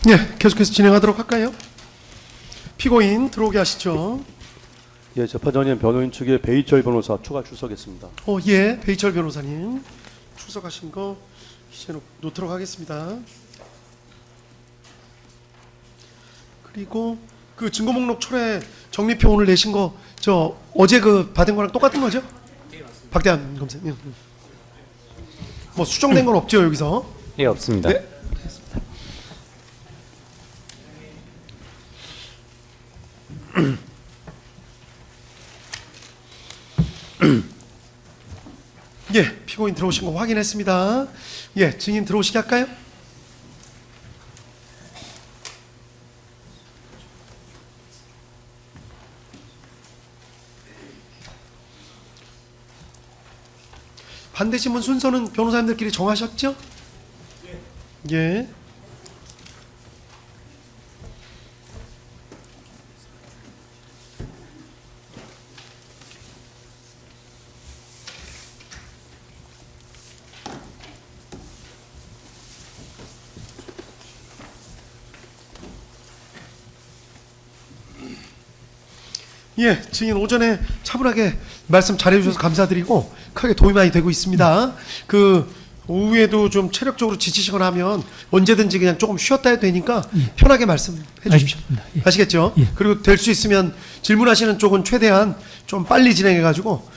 예, 계속해서 진행하도록 할까요? 피고인 들어오게 하시죠. 예, 재판장님, 변호인 측의 배희철 변호사 추가 출석했습니다. 예, 배희철 변호사님 출석하신 거 이제 놓도록 하겠습니다. 그리고 그 증거 목록 초래 정리표 오늘 내신 거 저 어제 그 받은 거랑 똑같은 거죠? 네, 맞습니다. 박대한 검사님. 뭐 수정된 건 없죠 여기서? 예, 없습니다. 네. 예, 피고인 들어오신 거 확인했습니다. 예, 증인 들어오시게 할까요? 반대 신문 순서는 변호사님들끼리 정하셨죠? 예. 예, 증인 오전에 차분하게 말씀 잘해주셔서 감사드리고 크게 도움이 많이 되고 있습니다. 그 오후에도 좀 체력적으로 지치시거나 하면 언제든지 그냥 조금 쉬었다 해도 되니까 편하게 말씀해 주십시오. 예. 아시겠죠? 예. 그리고 될 수 있으면 질문하시는 쪽은 최대한 좀 빨리 진행해가지고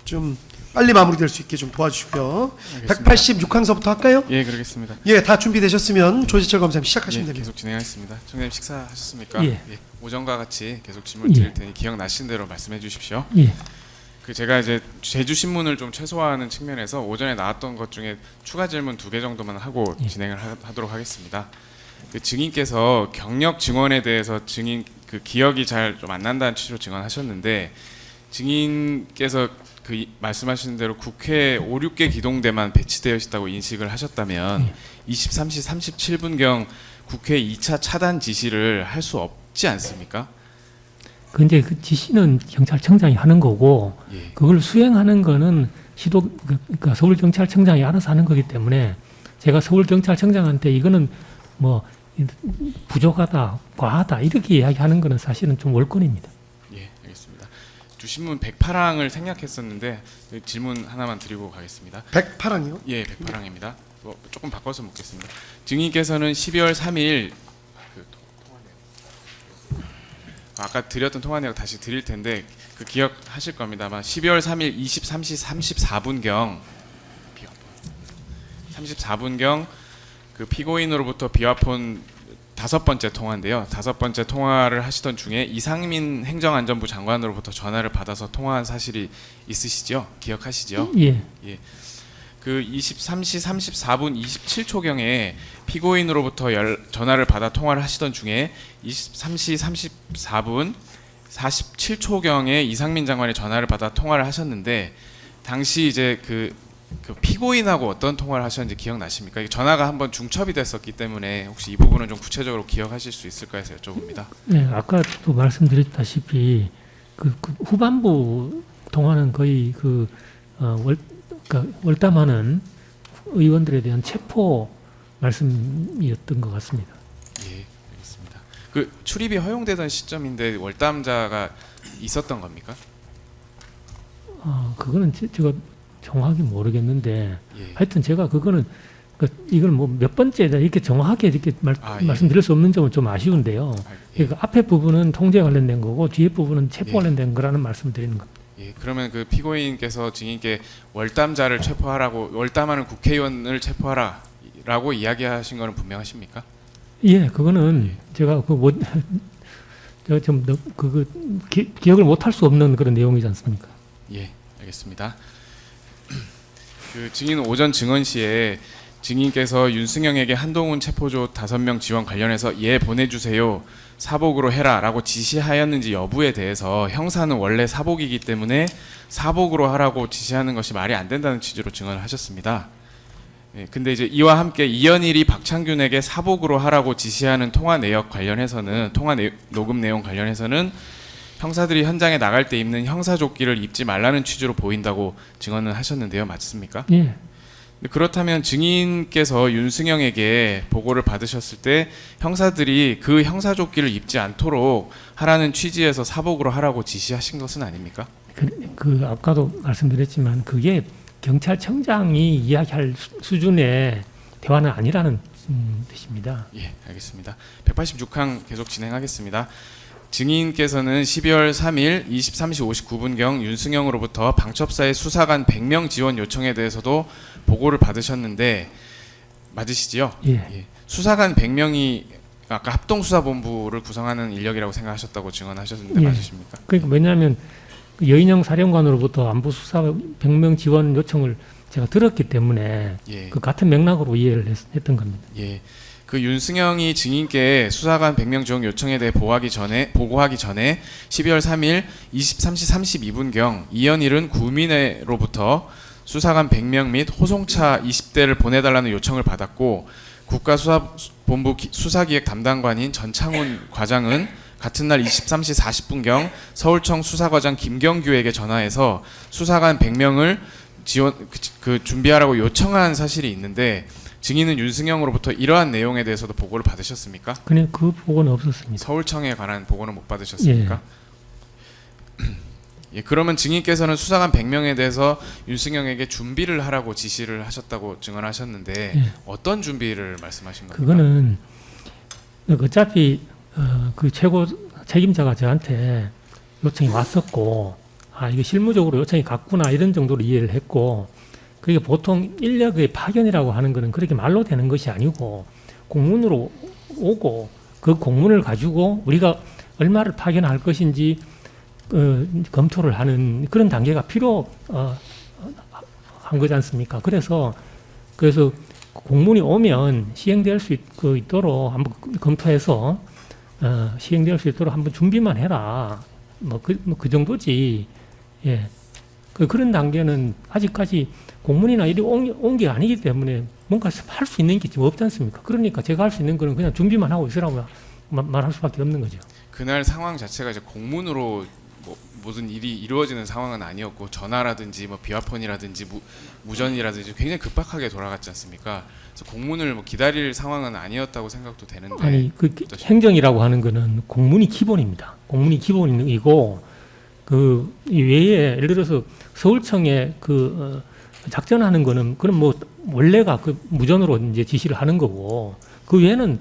좀 빨리 마무리될 수 있게 좀 도와주시고요. 186항서부터 할까요? 예, 그러겠습니다. 예, 다 준비되셨으면 조지철 검사님 시작하시면 예, 됩니다. 계속 진행하겠습니다. 청장님 식사하셨습니까? 예. 오전과 같이 계속 질문 드릴 테니 기억나시는 대로 말씀해 주십시오. 예. 그 제가 이제 제주 신문을 좀 최소화하는 측면에서 오전에 나왔던 것 중에 추가 질문 2개 정도만 하고 진행을 하도록 하겠습니다. 그 증인께서 경력 증언에 대해서 증인 그 기억이 잘 좀 안 난다는 취지로 증언하셨는데 증인께서 그 말씀하신 대로 국회 5, 6개 기동대만 배치되어 있다고 인식을 하셨다면 23시 37분경 국회 2차 차단 지시를 할 수 없지 않습니까? 근데 그 지시는 경찰청장이 하는 거고 예. 그걸 수행하는 거는 그러니까 서울경찰청장이 알아서 하는 거기 때문에 제가 서울경찰청장한테 이거는 뭐 부족하다, 과하다 이렇게 이야기하는 거는 사실은 좀 월권입니다. 예, 알겠습니다. 주신문 108항을 생략했었는데 질문 하나만 드리고 가겠습니다. 108항이요? 예, 108항입니다. 조금 바꿔서 묻겠습니다. 증인께서는 12월 3일 아까 드렸던 통화 내역 다시 드릴 텐데 그 기억하실 겁니다만 12월 3일 23시 34분경 그 피고인으로부터 비화폰 5번째 통화인데요. 5번째 통화를 하시던 중에 이상민 행정안전부 장관으로부터 전화를 받아서 통화한 사실이 있으시죠? 기억하시죠? 예. 예. 그 23시 34분 27초경에 피고인으로부터 전화를 받아 통화를 하시던 중에 23시 34분 47초경에 이상민 장관이 전화를 받아 통화를 하셨는데 당시 이제 그 피고인하고 어떤 통화를 하셨는지 기억나십니까? 이 전화가 한번 중첩이 됐었기 때문에 혹시 이 부분은 좀 구체적으로 기억하실 수 있을까 해서 여쭤봅니다. 네, 아까도 말씀드렸다시피 그 후반부 통화는 거의 그러니까 월담하는 의원들에 대한 체포 말씀이었던 것 같습니다. 예, 알겠습니다. 그 출입이 허용되던 시점인데 월담자가 있었던 겁니까? 그거는 제가 정확히 모르겠는데 예. 하여튼 제가 그거는 이걸 뭐 몇 번째다 이렇게 정확하게 이렇게 예. 말씀드릴 수 없는 점은 좀 아쉬운데요. 예. 그러니까 앞에 부분은 통제 관련된 거고 뒤에 부분은 체포 관련된 거라는 말씀을 드리는 겁니다. 예, 그러면 그 피고인께서 증인께 월담자를 체포하라고 월담하는 국회의원을 체포하라라고 이야기하신 거는 분명하십니까? 예, 그거는 제가 제가 좀 기억을 못 할 수 없는 그런 내용이지 않습니까? 예, 알겠습니다. 그 증인 오전 증언 시에 증인께서 윤승영에게 한동훈 체포조 5명 지원 관련해서 예 보내주세요 사복으로 해라라고 지시하였는지 여부에 대해서 형사는 원래 사복이기 때문에 사복으로 하라고 지시하는 것이 말이 안 된다는 취지로 증언을 하셨습니다. 예, 근데 이제 이와 함께 이현일이 박창균에게 사복으로 하라고 지시하는 통화 내역 관련해서는 녹음 내용 관련해서는 형사들이 현장에 나갈 때 입는 형사조끼를 입지 말라는 취지로 보인다고 증언을 하셨는데요. 맞습니까? 예. 그렇다면 증인께서 윤승영에게 보고를 받으셨을 때 형사들이 그 형사조끼를 입지 않도록 하라는 취지에서 사복으로 하라고 지시하신 것은 아닙니까? 그 아까도 말씀드렸지만 그게 경찰청장이 이야기할 수준의 대화는 아니라는 뜻입니다. 예, 알겠습니다. 186항 계속 진행하겠습니다. 증인께서는 12월 3일 23시 59분경 윤승영으로부터 방첩사의 수사관 100명 지원 요청에 대해서도 보고를 받으셨는데 맞으시지요? 예. 수사관 100명이 아까 합동수사본부를 구성하는 인력이라고 생각하셨다고 증언하셨는데 예. 맞으십니까? 그러니까 왜냐하면 그 여인영 사령관으로부터 안보수사 100명 지원 요청을 제가 들었기 때문에 예. 그 같은 맥락으로 이해를 했던 겁니다. 예. 그 윤승영이 증인께 수사관 100명 지원 요청에 대해 보고하기 전에 12월 3일 23시 32분경 이현일은 구민회로부터 수사관 100명 및 호송차 20대를 보내달라는 요청을 받았고 국가수사본부 수사기획 담당관인 전창훈 과장은 같은 날 23시 40분경 서울청 수사과장 김경규에게 전화해서 수사관 100명을 지원 준비하라고 요청한 사실이 있는데 증인은 윤승영으로부터 이러한 내용에 대해서도 보고를 받으셨습니까? 그냥 그 보고는 없었습니다. 서울청에 관한 보고는 못 받으셨습니까? 예, 그러면 증인께서는 수사관 100명에 대해서 윤승영에게 준비를 하라고 지시를 하셨다고 증언하셨는데 예. 어떤 준비를 말씀하신 겁니까? 그거는 어차피 그 최고 책임자가 저한테 요청이 왔었고 이거 실무적으로 요청이 갔구나 이런 정도로 이해를 했고 그게 보통 인력의 파견이라고 하는 거는 그렇게 말로 되는 것이 아니고 공문으로 오고 그 공문을 가지고 우리가 얼마를 파견할 것인지 검토를 하는 그런 단계가 필요한 거지 않습니까? 그래서 공문이 오면 시행될 수 있도록 한번 검토해서 시행될 수 있도록 한번 준비만 해라. 그 정도지. 예. 그런 단계는 아직까지 공문이나 이리 온 게 아니기 때문에 뭔가 할 수 있는 게 지금 없지 않습니까? 그러니까 제가 할 수 있는 거는 그냥 준비만 하고 있으라고 말할 수밖에 없는 거죠. 그날 상황 자체가 이제 공문으로 모든 일이 이루어지는 상황은 아니었고 전화라든지 비화폰이라든지 무전이라든지 굉장히 급박하게 돌아갔지 않습니까? 그래서 공문을 기다릴 상황은 아니었다고 생각도 되는데 아니 어떠십니까? 행정이라고 하는 거는 공문이 기본입니다. 공문이 기본이고 그 외에 예를 들어서 서울청에 작전하는 거는 그럼 원래가 그 무전으로 이제 지시를 하는 거고 그 외에는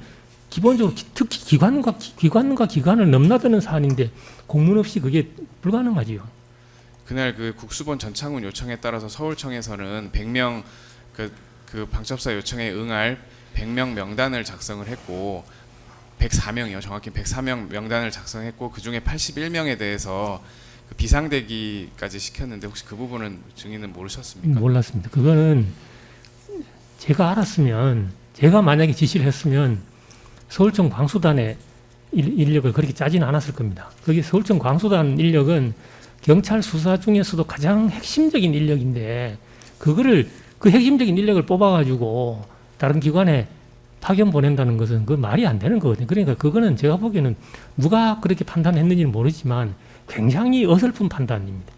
기본적으로 특히 기관과 기관을 넘나드는 사안인데 공문 없이 그게 불가능하지요. 그날 그 국수본 전창훈 요청에 따라서 서울청에서는 100명 그 방첩사 요청에 응할 100명 명단을 작성을 했고 104명이요. 정확히 104명 명단을 작성했고 그중에 81명에 대해서 비상대기까지 시켰는데 혹시 그 부분은 증인은 모르셨습니까? 몰랐습니다. 그거는 제가 알았으면 제가 만약에 지시를 했으면 서울청 광수단의 인력을 그렇게 짜지는 않았을 겁니다. 거기 서울청 광수단 인력은 경찰 수사 중에서도 가장 핵심적인 인력인데 그거를 그 핵심적인 인력을 뽑아가지고 다른 기관에 파견 보낸다는 것은 그 말이 안 되는 거거든요. 그러니까 그거는 제가 보기에는 누가 그렇게 판단했는지는 모르지만 굉장히 어설픈 판단입니다.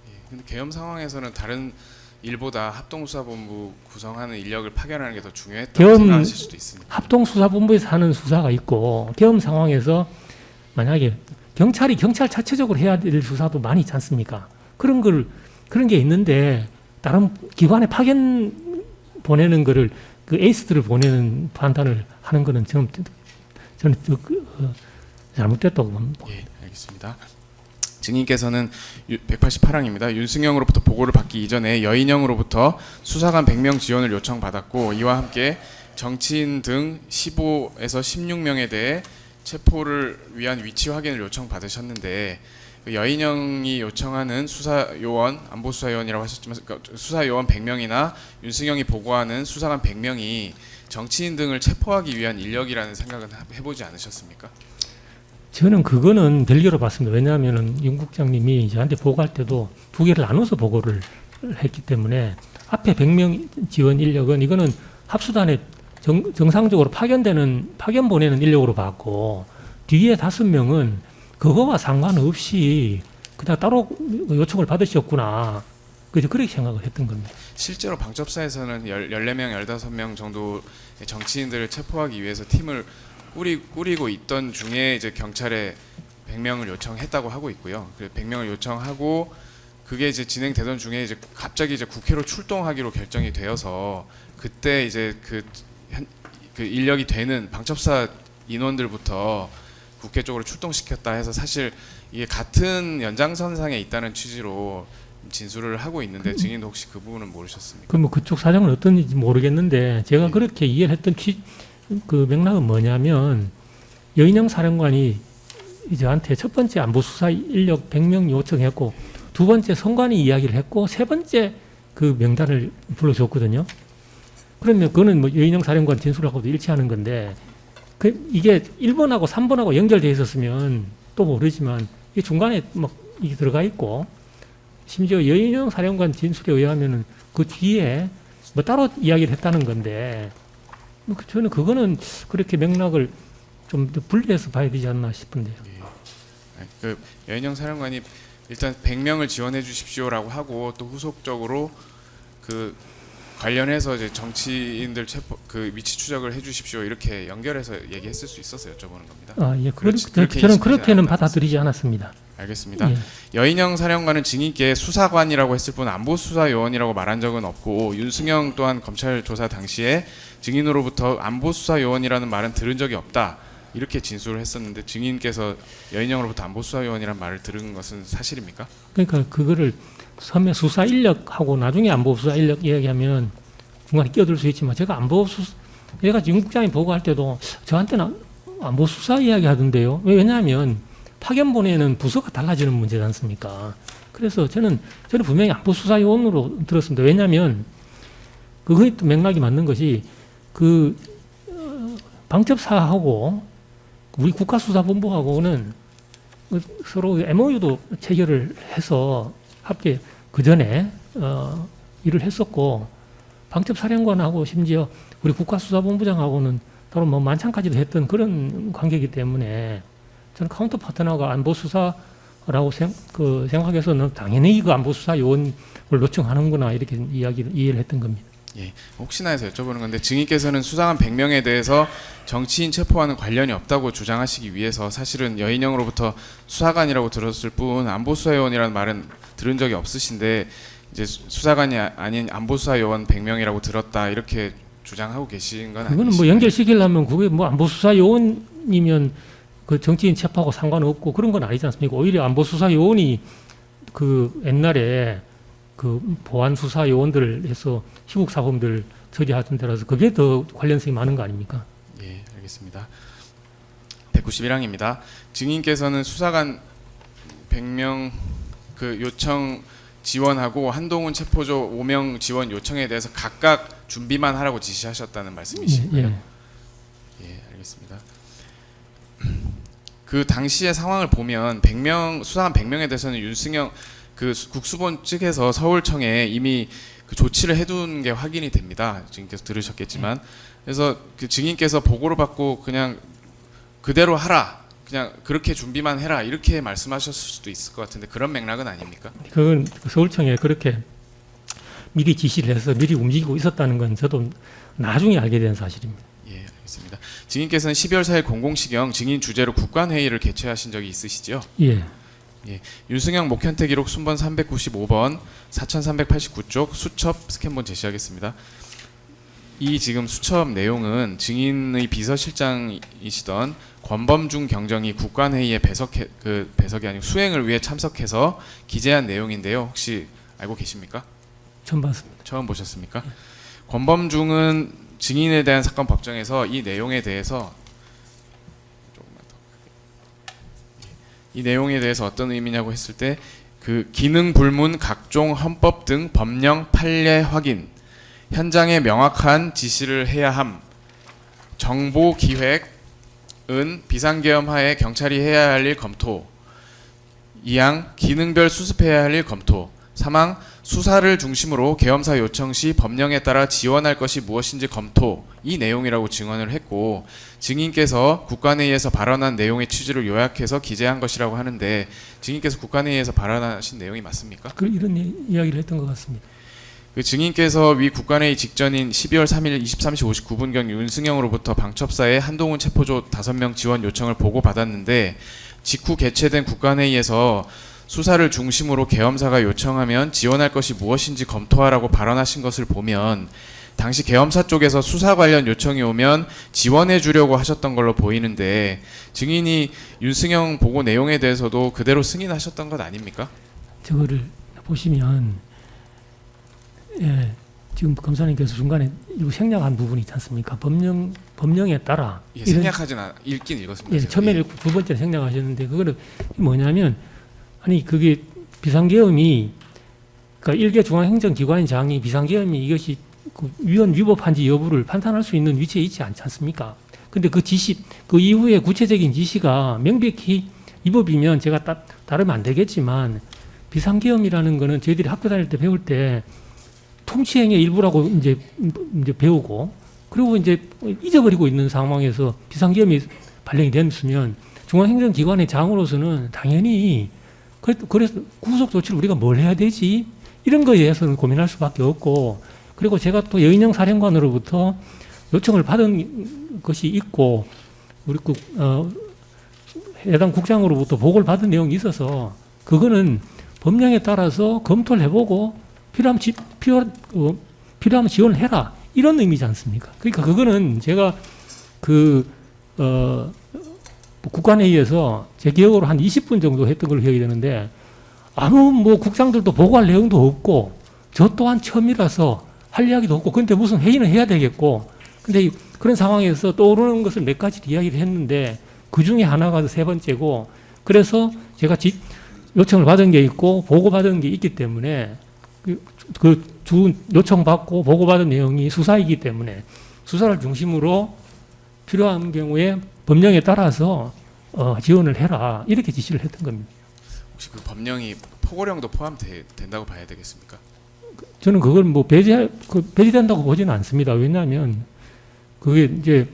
예, 근데 계엄 상황에서는 다른 일보다 합동수사본부 구성하는 인력을 파견하는 게 더 중요했다고 계엄 생각하실 수도 있습니다. 합동수사본부에서 하는 수사가 있고 계엄 상황에서 만약에 경찰이 경찰 자체적으로 해야 될 수사도 많이 있지 않습니까? 그런 게 있는데 다른 기관에 파견 보내는 거를 그 에이스들을 보내는 판단을 하는 거는 저는 잘못됐다고 봅니다. 예, 알겠습니다. 증인께서는 188항입니다. 윤승영으로부터 보고를 받기 이전에 여인영으로부터 수사관 100명 지원을 요청받았고 이와 함께 정치인 등 15에서 16명에 대해 체포를 위한 위치 확인을 요청받으셨는데 그 여인영이 요청하는 수사요원, 안보수사요원이라고 하셨지만 수사요원 100명이나 윤승영이 보고하는 수사관 100명이 정치인 등을 체포하기 위한 인력이라는 생각은 해보지 않으셨습니까? 저는 그거는 별개로 봤습니다. 왜냐하면 윤 국장님이 저한테 보고할 때도 두 개를 나눠서 보고를 했기 때문에 앞에 100명 지원 인력은 이거는 합수단에 정상적으로 파견 보내는 인력으로 봤고 뒤에 5명은 그거와 상관없이 그냥 따로 요청을 받으셨구나. 그저 그렇게 생각을 했던 겁니다. 실제로 방첩사에서는 14명, 15명 정도의 정치인들을 체포하기 위해서 팀을 꾸리고 있던 중에 이제 경찰에 100명을 요청했다고 하고 있고요. 그 100명을 요청하고 그게 이제 진행되던 중에 이제 갑자기 이제 국회로 출동하기로 결정이 되어서 그때 이제 그 인력이 되는 방첩사 인원들부터 국회 쪽으로 출동시켰다 해서 사실 이게 같은 연장선상에 있다는 취지로 진술을 하고 있는데 증인도 혹시 그 부분은 모르셨습니까? 그 뭐 그쪽 사정은 어떤지 모르겠는데 제가 그렇게 이해를 했던 그 맥락은 뭐냐면 여인영 사령관이 저한테 첫 번째 안보수사 인력 100명 요청했고 두 번째 선관위 이야기를 했고 세 번째 그 명단을 불러줬거든요. 그러면 그거는 뭐 여인영 사령관 진술하고도 일치하는 건데 이게 1번하고 3번하고 연결돼 있었으면 또 모르지만 이 중간에 막 이게 들어가 있고 심지어 여인영 사령관 진술에 의하면은 그 뒤에 뭐 따로 이야기를 했다는 건데 저는 그거는 그렇게 맥락을 좀 더 분리해서 봐야 되지 않나 싶은데요. 그 여인영 사령관이 일단 100명을 지원해 주십시오라고 하고 또 후속적으로 그 관련해서 이제 정치인들 체포 그 위치 추적을 해주십시오 이렇게 연결해서 얘기했을 수 있어서 여쭤보는 겁니다. 아, 예, 그렇게 저는 인식하지 그렇게는 않았습니다. 받아들이지 않았습니다. 알겠습니다. 예. 여인영 사령관은 증인께 수사관이라고 했을 뿐 안보수사요원이라고 말한 적은 없고 윤승영 또한 검찰 조사 당시에 증인으로부터 안보수사요원이라는 말은 들은 적이 없다 이렇게 진술을 했었는데 증인께서 여인영으로부터 안보수사요원이라는 말을 들은 것은 사실입니까? 그러니까 그거를 처음에 수사 인력하고 나중에 안보 수사 인력 이야기하면 중간에 끼어들 수 있지만 제가 안보 수사 얘가 윤 국장이 보고할 때도 저한테는 안보 수사 이야기 하던데요. 왜냐하면 파견 보내는 부서가 달라지는 문제지 않습니까? 그래서 저는 분명히 안보 수사 요원으로 들었습니다. 왜냐하면 그거에 또 맥락이 맞는 것이 그 방첩사하고 우리 국가수사본부하고는 서로 MOU도 체결을 해서 함께 그 전에 일을 했었고 방첩사령관하고 심지어 우리 국가수사본부장하고는 따로 뭐 만찬까지도 했던 그런 관계이기 때문에 저는 카운터 파트너가 안보수사라고 생각해서는 당연히 그 안보수사 요원을 요청하는구나 이렇게 이해를 했던 겁니다. 예, 혹시나 해서 여쭤보는 건데 증인께서는 수사관 100명에 대해서 정치인 체포와는 관련이 없다고 주장하시기 위해서 사실은 여인영으로부터 수사관이라고 들었을 뿐 안보수사요원이라는 말은 들은 적이 없으신데 이제 수사관이 아닌 안보수사요원 100명이라고 들었다 이렇게 주장하고 계신 건 아니시죠? 그거는 뭐 연결시키려면 그게 뭐 안보수사 요원이면 그 정치인 체포하고 상관없고 그런 건 아니지 않습니까? 오히려 안보수사 요원이 그 옛날에 그 보안 수사 요원들을 해서 희국 사범들 처리하던 데라서 그게 더 관련성이 많은 거 아닙니까? 예, 알겠습니다. 191항입니다. 증인께서는 수사관 100명 그 요청 지원하고 한동훈 체포조 5명 지원 요청에 대해서 각각 준비만 하라고 지시하셨다는 말씀이신가요? 예, 알겠습니다. 그 당시의 상황을 보면 100명 수사관 100명에 대해서는 윤승영 그 국수본 측에서 서울청에 이미 그 조치를 해둔 게 확인이 됩니다. 증인께서 들으셨겠지만 그래서 그 증인께서 보고를 받고 그냥 그대로 하라, 그냥 그렇게 준비만 해라 이렇게 말씀하셨을 수도 있을 것 같은데 그런 맥락은 아닙니까? 그건 서울청에 그렇게 미리 지시를 해서 미리 움직이고 있었다는 건 저도 나중에 알게 된 사실입니다. 예, 알겠습니다. 증인께서는 12월 4일 공공시경 증인 주재로 국관회의를 개최하신 적이 있으시죠? 예. 예, 윤승영 목현태 기록 순번 395번 4389쪽 수첩 스캔본 제시하겠습니다. 이 지금 수첩 내용은 증인의 비서실장이시던 권범중 경정이 국관회의에 배석이 아니고 수행을 위해 참석해서 기재한 내용인데요. 혹시 알고 계십니까? 처음 봤습니다. 처음 보셨습니까? 권범중은 증인에 대한 사건 법정에서 이 내용에 대해서 이 내용에 대해서 어떤 의미냐고 했을 때 그 기능 불문 각종 헌법 등 법령 판례 확인, 현장에 명확한 지시를 해야 함, 정보 기획은 비상계엄 하에 경찰이 해야 할 일 검토, 이항 기능별 수습해야 할 일 검토, 사망 수사를 중심으로 계엄사 요청 시 법령에 따라 지원할 것이 무엇인지 검토 이 내용이라고 증언을 했고 증인께서 국관회의에서 발언한 내용의 취지를 요약해서 기재한 것이라고 하는데 증인께서 국관회의에서 발언하신 내용이 맞습니까? 이런 이야기를 했던 것 같습니다. 그 증인께서 위 국관회의 직전인 12월 3일 23시 59분경 윤승영으로부터 방첩사에 한동훈 체포조 5명 지원 요청을 보고받았는데 직후 개최된 국관회의에서 수사를 중심으로 계엄사가 요청하면 지원할 것이 무엇인지 검토하라고 발언하신 것을 보면 당시 계엄사 쪽에서 수사 관련 요청이 오면 지원해 주려고 하셨던 걸로 보이는데 증인이 윤승영 보고 내용에 대해서도 그대로 승인하셨던 것 아닙니까? 저거를 보시면 지금 검사님께서 중간에 일부 생략한 부분이 있지 않습니까? 법령에 따라 예, 생략하진 읽긴 읽었습니다. 제가. 처음에 읽고 두 번째 생략하셨는데 그거는 뭐냐면 아니 그게 비상계엄이 그러니까 일개 중앙행정기관장이 비상계엄이 이것이 그 위법한지 여부를 판단할 수 있는 위치에 있지 않지 않습니까? 근데 그 지시 그 이후에 구체적인 지시가 명백히 위법이면 제가 따르면 안 되겠지만 비상계엄이라는 거는 저희들이 학교 다닐 때 배울 때 통치행의 일부라고 이제 배우고 그리고 이제 잊어버리고 있는 상황에서 비상계엄이 발령이 됐으면 중앙행정기관의 장으로서는 당연히 그래서 구속 조치를 우리가 뭘 해야 되지 이런 거에 대해서는 고민할 수밖에 없고 그리고 제가 또 여인영 사령관으로부터 요청을 받은 것이 있고 우리 해당 국장으로부터 보고를 받은 내용이 있어서 그거는 법령에 따라서 검토를 해보고 필요하면 지원을 해라 이런 의미지 않습니까? 그러니까 그거는 제가 국관회의에서 제 기억으로 한 20분 정도 했던 걸로 기억이 되는데 아무 뭐 국장들도 보고할 내용도 없고 저 또한 처음이라서 할 이야기도 없고 근데 무슨 회의는 해야 되겠고 근데 그런 상황에서 떠오르는 것을 몇 가지 이야기를 했는데 그 중에 하나가 세 번째고 그래서 제가 요청을 받은 게 있고 보고받은 게 있기 때문에 요청받고 보고받은 내용이 수사이기 때문에 수사를 중심으로 필요한 경우에 법령에 따라서 지원을 해라 이렇게 지시를 했던 겁니다. 혹시 그 법령이 포고령도 포함된다고 봐야 되겠습니까? 저는 그걸 뭐 배제된다고 보지는 않습니다. 왜냐하면 그게 이제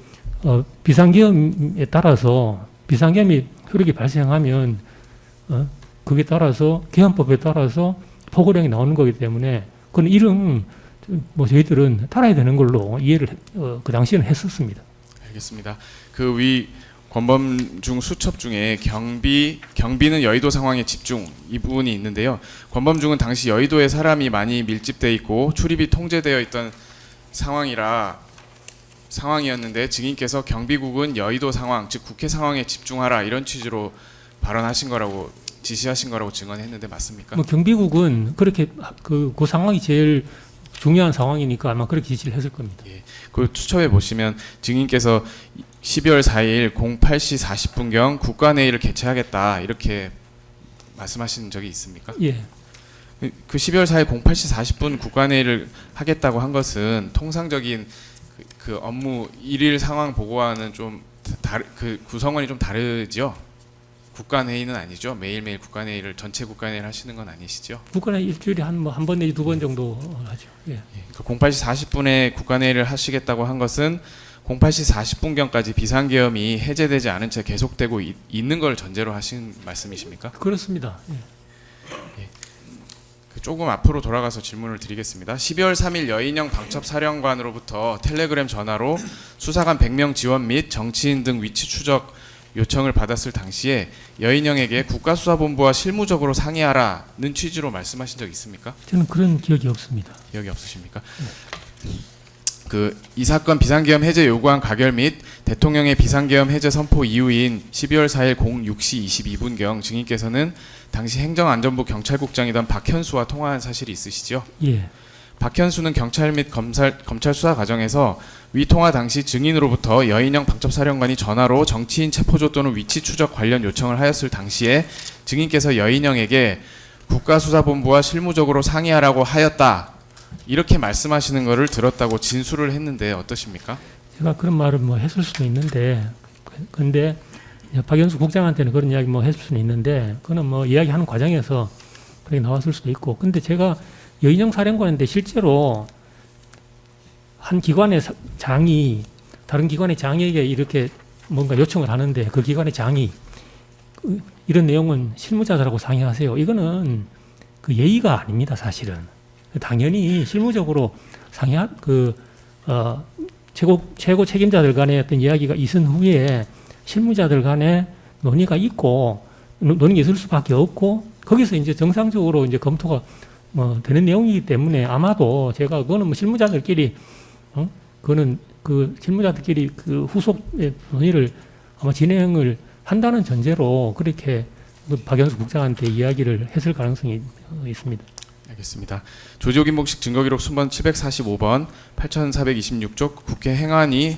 비상계엄에 따라서 비상계엄이 흐르게 발생하면 그게 따라서 계엄법에 따라서 포고령이 나오는 거기 때문에 그건 이름 뭐 저희들은 따라야 되는 걸로 이해를 그 당시에는 했었습니다. 알겠습니다. 그 위 권범중 수첩 중에 경비는 여의도 상황에 집중 이 부분이 있는데요. 권범중은 당시 여의도에 사람이 많이 밀집돼 있고 출입이 통제되어 있던 상황이었는데 증인께서 경비국은 여의도 상황 즉 국회 상황에 집중하라 이런 취지로 발언하신 거라고 지시하신 거라고 증언했는데 맞습니까? 뭐 경비국은 그렇게 그 상황이 제일 중요한 상황이니까 아마 그렇게 지시를 했을 겁니다. 예, 그 수첩에 보시면 증인께서 12월 4일 08시 40분경 국관회의를 개최하겠다 이렇게 말씀하신 적이 있습니까? 예. 그 12월 4일 08시 40분 국관회의를 하겠다고 한 것은 통상적인 그 업무 일일 상황 보고와는 좀 그 구성원이 좀 다르죠? 국관회의는 아니죠? 매일매일 국관회의를 전체 국관회의를 하시는 건 아니시죠? 국관에 일주일에 한 번 내지 두 번 정도 하죠. 예. 08시 40분에 국관회의를 하시겠다고 한 것은 08시 40분경까지 비상계엄이 해제되지 않은 채 계속되고 있는 걸 전제로 하신 말씀이십니까? 그렇습니다. 예. 조금 앞으로 돌아가서 질문을 드리겠습니다. 12월 3일 여인영 방첩사령관으로부터 텔레그램 전화로 수사관 100명 지원 및 정치인 등 위치 추적 요청을 받았을 당시에 여인영에게 국가수사본부와 실무적으로 상의하라는 취지로 말씀하신 적 있습니까? 저는 그런 기억이 없습니다. 기억이 없으십니까? 이 사건 비상계엄 해제 요구안 가결 및 대통령의 비상계엄 해제 선포 이후인 12월 4일 06시 22분경 증인께서는 당시 행정안전부 경찰국장이던 박현수와 통화한 사실이 있으시죠? 예. 박현수는 경찰 및 검찰 수사 과정에서 위 통화 당시 증인으로부터 여인영 방첩사령관이 전화로 정치인 체포조 또는 위치 추적 관련 요청을 하였을 당시에 증인께서 여인영에게 국가수사본부와 실무적으로 상의하라고 하였다. 이렇게 말씀하시는 것을 들었다고 진술을 했는데 어떠십니까? 제가 그런 말을 뭐 했을 수도 있는데, 근데 박연수 국장한테는 그런 이야기 뭐 했을 수는 있는데, 그거는 뭐 이야기하는 과정에서 그렇게 나왔을 수도 있고. 근데 제가 여인영 사령관인데 실제로 한 기관의 장이 다른 기관의 장에게 이렇게 뭔가 요청을 하는데 그 기관의 장이 이런 내용은 실무자들하고 상의하세요. 이거는 그 예의가 아닙니다, 사실은. 당연히 실무적으로 최고 책임자들 간의 어떤 이야기가 있은 후에 실무자들 간의 논의가 있고 논의가 있을 수밖에 없고 거기서 이제 정상적으로 이제 검토가 뭐 되는 내용이기 때문에 아마도 제가 그거는 뭐 실무자들끼리 그거는 그 실무자들끼리 그 후속의 논의를 아마 진행을 한다는 전제로 그렇게 박영수 국장한테 이야기를 했을 가능성이 있습니다. 알겠습니다. 조지호 김봉식 증거기록 순번 745번 8426쪽 국회 행안위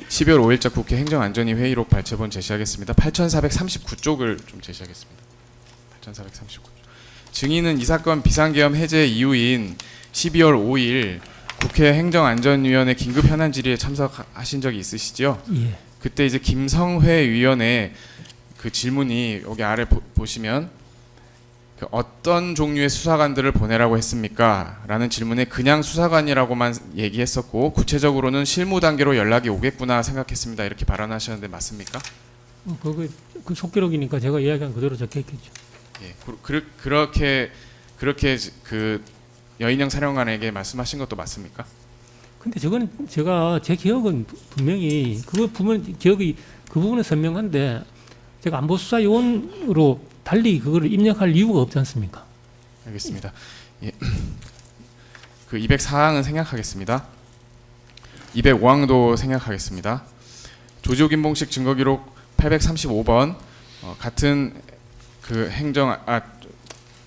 12월 5일자 국회 행정안전위 회의록 발췌본 제시하겠습니다. 8439쪽을 좀 제시하겠습니다. 8439쪽. 증인은 이 사건 비상계엄 해제 이후인 12월 5일 국회 행정안전위원회 긴급 현안 질의에 참석하신 적이 있으시죠? 예. 그때 이제 김성회 위원의 그 질문이 여기 아래 보시면 그 어떤 종류의 수사관들을 보내라고 했습니까? 라는 질문에 그냥 수사관이라고만 얘기했었고 구체적으로는 실무 단계로 연락이 오겠구나 생각했습니다. 이렇게 발언하셨는데 맞습니까? 그 속기록이니까 제가 이야기한 그대로 적혀있겠죠. 예, 그렇게 그 여인영 사령관에게 말씀하신 것도 맞습니까? 근데 저건 제 기억은 분명히 그 부분은 선명한데 제가 안보수사요원으로 달리 그거를 입력할 이유가 없지 않습니까? 알겠습니다. 예. 그 204항은 생략하겠습니다. 205항도 생략하겠습니다. 조지호 김봉식 증거기록 835번 같은 그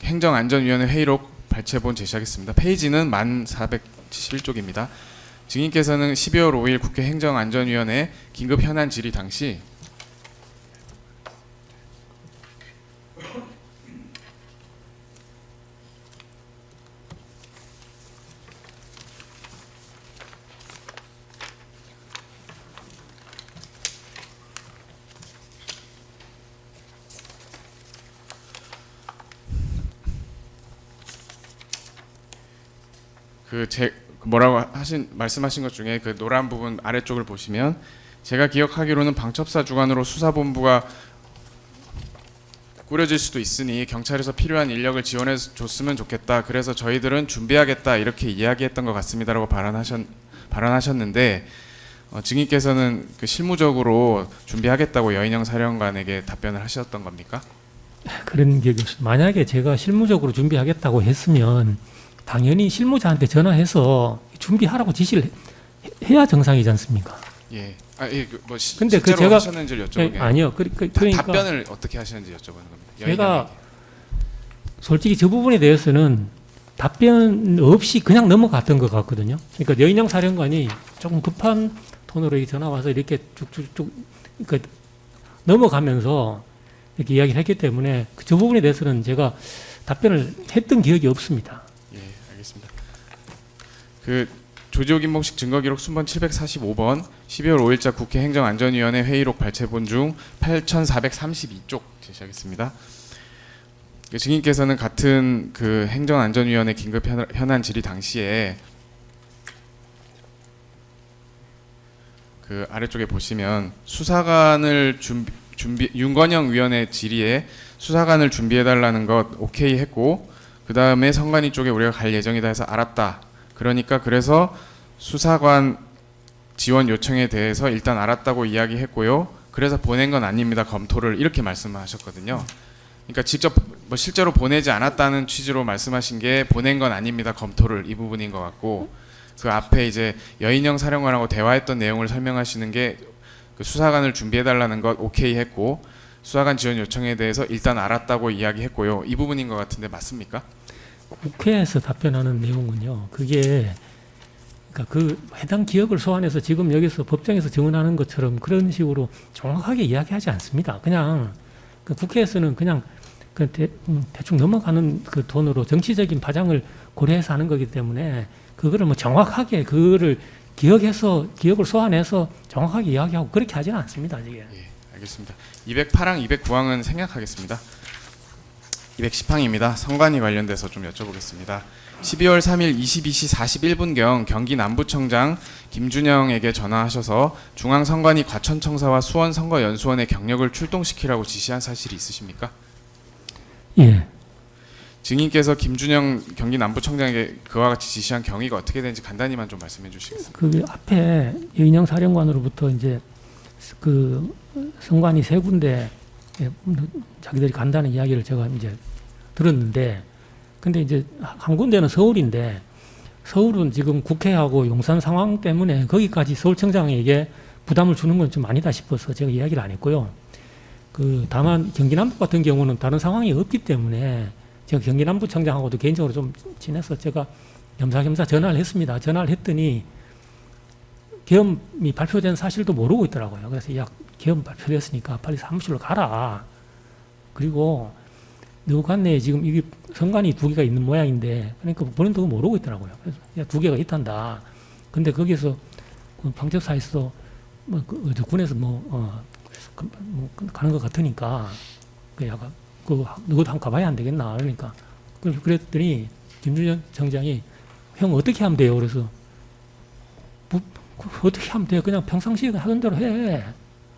행정안전위원회 회의록 발췌본 제시하겠습니다. 페이지는 1471쪽입니다. 증인께서는 12월 5일 국회 행정안전위원회 긴급 현안 질의 당시 말씀하신 것 중에 그 노란 부분 아래쪽을 보시면 제가 기억하기로는 방첩사 주관으로 수사본부가 꾸려질 수도 있으니 경찰에서 필요한 인력을 지원해 줬으면 좋겠다. 그래서 저희들은 준비하겠다 이렇게 이야기했던 것 같습니다라고 발언하셨는데 증인께서는 그 실무적으로 준비하겠다고 여인영 사령관에게 답변을 하셨던 겁니까? 그런 기억이 없습니다. 만약에 제가 실무적으로 준비하겠다고 했으면 당연히 실무자한테 전화해서 준비하라고 지시를 해야 정상이지 않습니까? 예. 뭐 근데 실제로 제가 하셨는지를 여쭤보게. 아니요. 그러니까 답변을 어떻게 하셨는지 여쭤보는 겁니다. 제가 솔직히 저 부분에 대해서는 답변 없이 그냥 넘어갔던 것 같거든요. 그러니까 여인영 사령관이 조금 급한 톤으로 전화 와서 이렇게 쭉쭉쭉 그러니까 넘어가면서 이렇게 이야기를 했기 때문에 저 부분에 대해서는 제가 답변을 했던 기억이 없습니다. 예, 알겠습니다. 그 조지호 김봉식 증거기록 순번 745번 12월 5일자 국회 행정안전위원회 회의록 발췌본 중 8432쪽 제시하겠습니다. 그 증인께서는 같은 그 행정안전위원회 긴급 현안 질의 당시에 그 아래쪽에 보시면 수사관을 윤건영 위원회 질의에 수사관을 준비해달라는 것 오케이 했고 그 다음에 선관위 쪽에 우리가 갈 예정이다 해서 알았다. 그러니까 그래서 수사관 지원 요청에 대해서 일단 알았다고 이야기했고요. 그래서 보낸 건 아닙니다. 검토를 이렇게 말씀하셨거든요. 그러니까 직접 뭐 실제로 보내지 않았다는 취지로 말씀하신 게 보낸 건 아닙니다. 검토를 이 부분인 것 같고 그 앞에 이제 여인영 사령관하고 대화했던 내용을 설명하시는 게 그 수사관을 준비해달라는 것 오케이 했고 수사관 지원 요청에 대해서 일단 알았다고 이야기했고요. 이 부분인 것 같은데 맞습니까? 국회에서 답변하는 내용은요. 그게 그러니까 그 해당 기억을 소환해서 지금 여기서 법정에서 증언하는 것처럼 그런 식으로 정확하게 이야기하지 않습니다. 그냥 그 국회에서는 그냥 그 대충 넘어가는 그 돈으로 정치적인 파장을 고려해서 하는 거기 때문에 그거를 뭐 정확하게 그거를 기억을 소환해서 정확하게 이야기하고 그렇게 하지는 않습니다. 이게. 예, 알겠습니다. 208항, 209항은 생략하겠습니다. 210항입니다. 선관위 관련돼서 좀 여쭤보겠습니다. 12월 3일 22시 41분경 경기 남부청장 김준영에게 전화하셔서 중앙선관위 과천청사와 수원선거연수원의 경력을 출동시키라고 지시한 사실이 있으십니까? 예. 증인께서 김준영 경기 남부청장에게 그와 같이 지시한 경위가 어떻게 되는지 간단히만 좀 말씀해 주시겠습니까? 그 앞에 여인영 사령관으로부터 이제 그 선관위 세 군데 자기들이 간다는 이야기를 제가 이제 들었는데, 근데 이제 한 군데는 서울인데 서울은 지금 국회하고 용산 상황 때문에 거기까지 서울청장에게 부담을 주는 건 좀 아니다 싶어서 제가 이야기를 안 했고요. 그 다만 경기 남부 같은 경우는 다른 상황이 없기 때문에 제가 경기 남부청장하고도 개인적으로 좀 지내서 제가 겸사겸사 전화를 했습니다. 전화를 했더니 계엄이 발표된 사실도 모르고 있더라고요. 그래서 야, 계엄 발표됐으니까 빨리 사무실로 가라. 그리고 너 관내에 지금 이게 선관위 두 개가 있는 모양인데, 그러니까 본인도 모르고 있더라고요. 그래서 야, 두 개가 있단다. 근데 거기서 방첩사에서 저 군에서 가는 것 같으니까 그 약간 너도 한번 가봐야 안 되겠나. 그러니까 그랬더니 김준현 청장이 형 어떻게 하면 돼요? 그래서 어떻게 하면 돼요? 그냥 평상시에 하던 대로 해.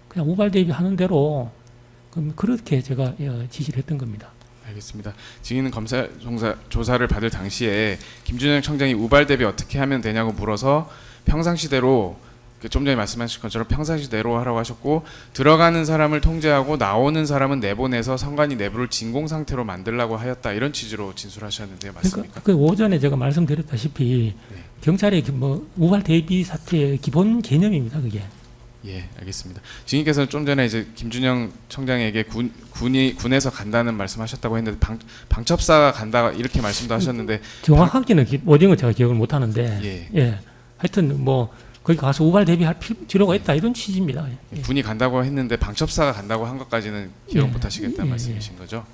그냥 우발 대비하는 대로. 그렇게 제가 지시를 했던 겁니다. 알겠습니다. 증인은 검사 조사를 받을 당시에 김준영 청장이 우발 대비 어떻게 하면 되냐고 물어서 평상시대로, 좀 전에 말씀하신 것처럼 평상시대로 하라고 하셨고, 들어가는 사람을 통제하고 나오는 사람은 내보내서 선관위 내부를 진공 상태로 만들라고 하였다, 이런 취지로 진술하셨는데 맞습니까? 그러니까 그 오전에 제가 말씀드렸다시피 네. 경찰의 우발 대비 사태의 기본 개념입니다. 그게. 예, 알겠습니다. 증인께서는 좀 전에 이제 김준영 청장에게 군에서 간다는 말씀하셨다고 했는데 방첩사가 간다 이렇게 말씀도 하셨는데 정확하게는 어딘 걸 제가 기억을 못 하는데, 예. 하여튼 거기 가서 우발 대비할 필요가 있다, 이런 취지입니다. 예. 군이 간다고 했는데 방첩사가 간다고 한 것까지는 기억 못 하시겠다는 말씀이신 거죠?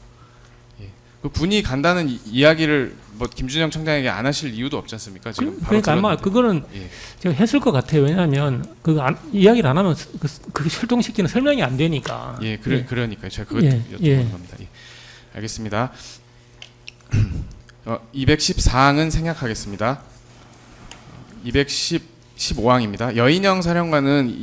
예. 그 군이 간다는 이야기를 김준영 청장에게 안 하실 이유도 없지 않습니까? 지금 바로 그러니까 아마 들었는데. 그거는 예. 제가 했을 것 같아요. 왜냐하면 이야기를 안 하면 그 출동시키는 설명이 안 되니까. 예, 그러니까요. 제가 그것 예, 여쭤보는 겁니다. 예. 알겠습니다. 214항은 생략하겠습니다. 215항입니다. 여인영 사령관은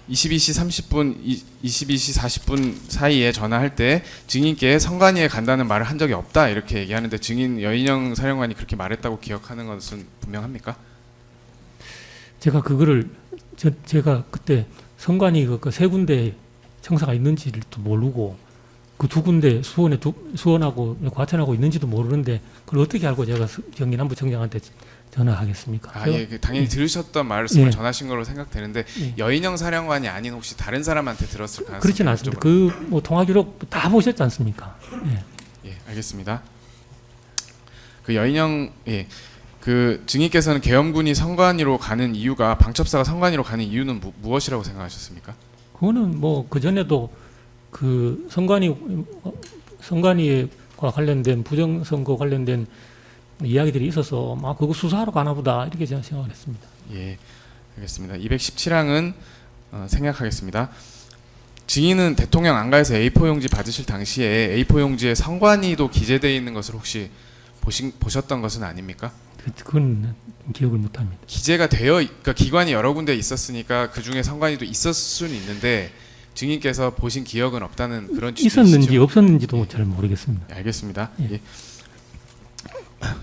22시 30분, 22시 40분 사이에 전화할 때 증인께 선관위에 간다는 말을 한 적이 없다, 이렇게 얘기하는데 증인 여인영 사령관이 그렇게 말했다고 기억하는 것은 분명합니까? 제가 그거를 제가 그때 선관위 그 세 군데 청사가 있는지를 또 모르고 그 두 군데 수원하고 과천하고 있는지도 모르는데 그걸 어떻게 알고 제가 경기 남부청장한테 전화하겠습니까? 예, 당연히 들으셨던 말씀을 예. 전하신 걸로 생각되는데 예. 여인영 사령관이 아닌 혹시 다른 사람한테 들었을 가능성이 그렇진 않습니다. 그 통화 기록 다 보셨지 않습니까? 예. 예, 알겠습니다. 그 여인영, 그 증인께서는 계엄군이 선관위로 가는 이유가, 방첩사가 선관위로 가는 이유는 무엇이라고 생각하셨습니까? 그거는 그 전에도 그 선관위와 관련된 부정선거 관련된 이야기들이 있어서 그거 수사하러 가나 보다, 이렇게 제가 생각을 했습니다. 예, 알겠습니다. 217항은 생략하겠습니다. 증인은 대통령 안가에서 A4 용지 받으실 당시에 A4 용지에 선관위도 기재되어 있는 것을 혹시 보셨던 것은 아닙니까? 그건 기억을 못합니다. 기재가 그러니까 기관이 여러 군데 있었으니까 그 중에 선관위도 있었을 수는 있는데 증인께서 보신 기억은 없다는 그런 취지이시죠? 있었는지 없었는지도 잘 모르겠습니다. 알겠습니다. 예. 예.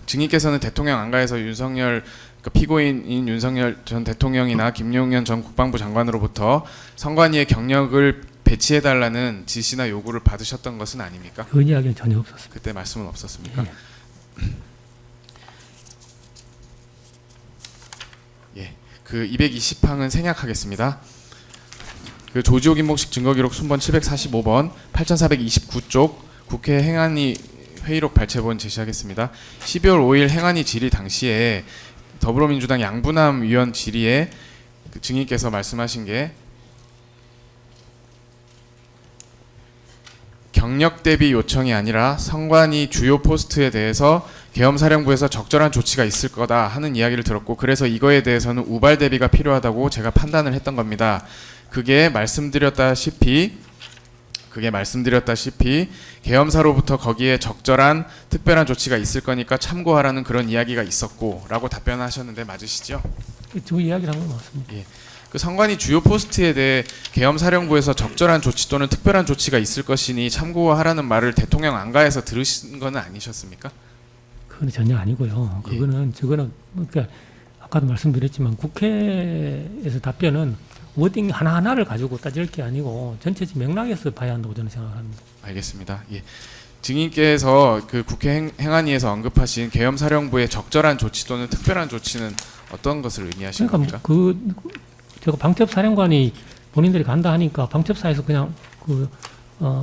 증인께서는 대통령 안가에서 그러니까 피고인인 윤석열 전 대통령이나 김용현 전 국방부 장관으로부터 선관위의 경력을 배치해달라는 지시나 요구를 받으셨던 것은 아닙니까? 그 이야기는 전혀 없었습니다. 그때 말씀은 없었습니까? 예, 그 220항은 생략하겠습니다. 그 조지호 김목식 증거기록 순번 745번 8429쪽 국회 행안위 회의록 발췌본 제시하겠습니다. 12월 5일 행안위 질의 당시에 더불어민주당 양분남 위원 질의에 그 증인께서 말씀하신 게 경력 대비 요청이 아니라 선관위 주요 포스트에 대해서 계엄사령부에서 적절한 조치가 있을 거다 하는 이야기를 들었고, 그래서 이거에 대해서는 우발 대비가 필요하다고 제가 판단을 했던 겁니다. 그게 말씀드렸다시피 그게 말씀드렸다시피 계엄사로부터 거기에 적절한 특별한 조치가 있을 거니까 참고하라는 그런 이야기가 있었고라고 답변하셨는데 맞으시죠? 저 이야기를 한 건 맞습니다. 그 선관위 주요 포스트에 대해 계엄사령부에서 적절한 조치 또는 특별한 조치가 있을 것이니 참고하라는 말을 대통령 안가에서 들으신 건 아니셨습니까? 그건 전혀 아니고요. 그거는 저거는 그러니까 아까도 말씀드렸지만 국회에서 답변은 워딩 하나하나를 가지고 따질 게 아니고 전체적 맥락에서 봐야 한다고 저는 생각합니다. 알겠습니다. 예. 증인께서 그 국회 행안위에서 언급하신 계엄사령부의 적절한 조치 또는 특별한 조치는 어떤 것을 의미하시는 그러니까 겁니까? 제가 방첩사령관이 본인들이 간다 하니까 방첩사에서 그냥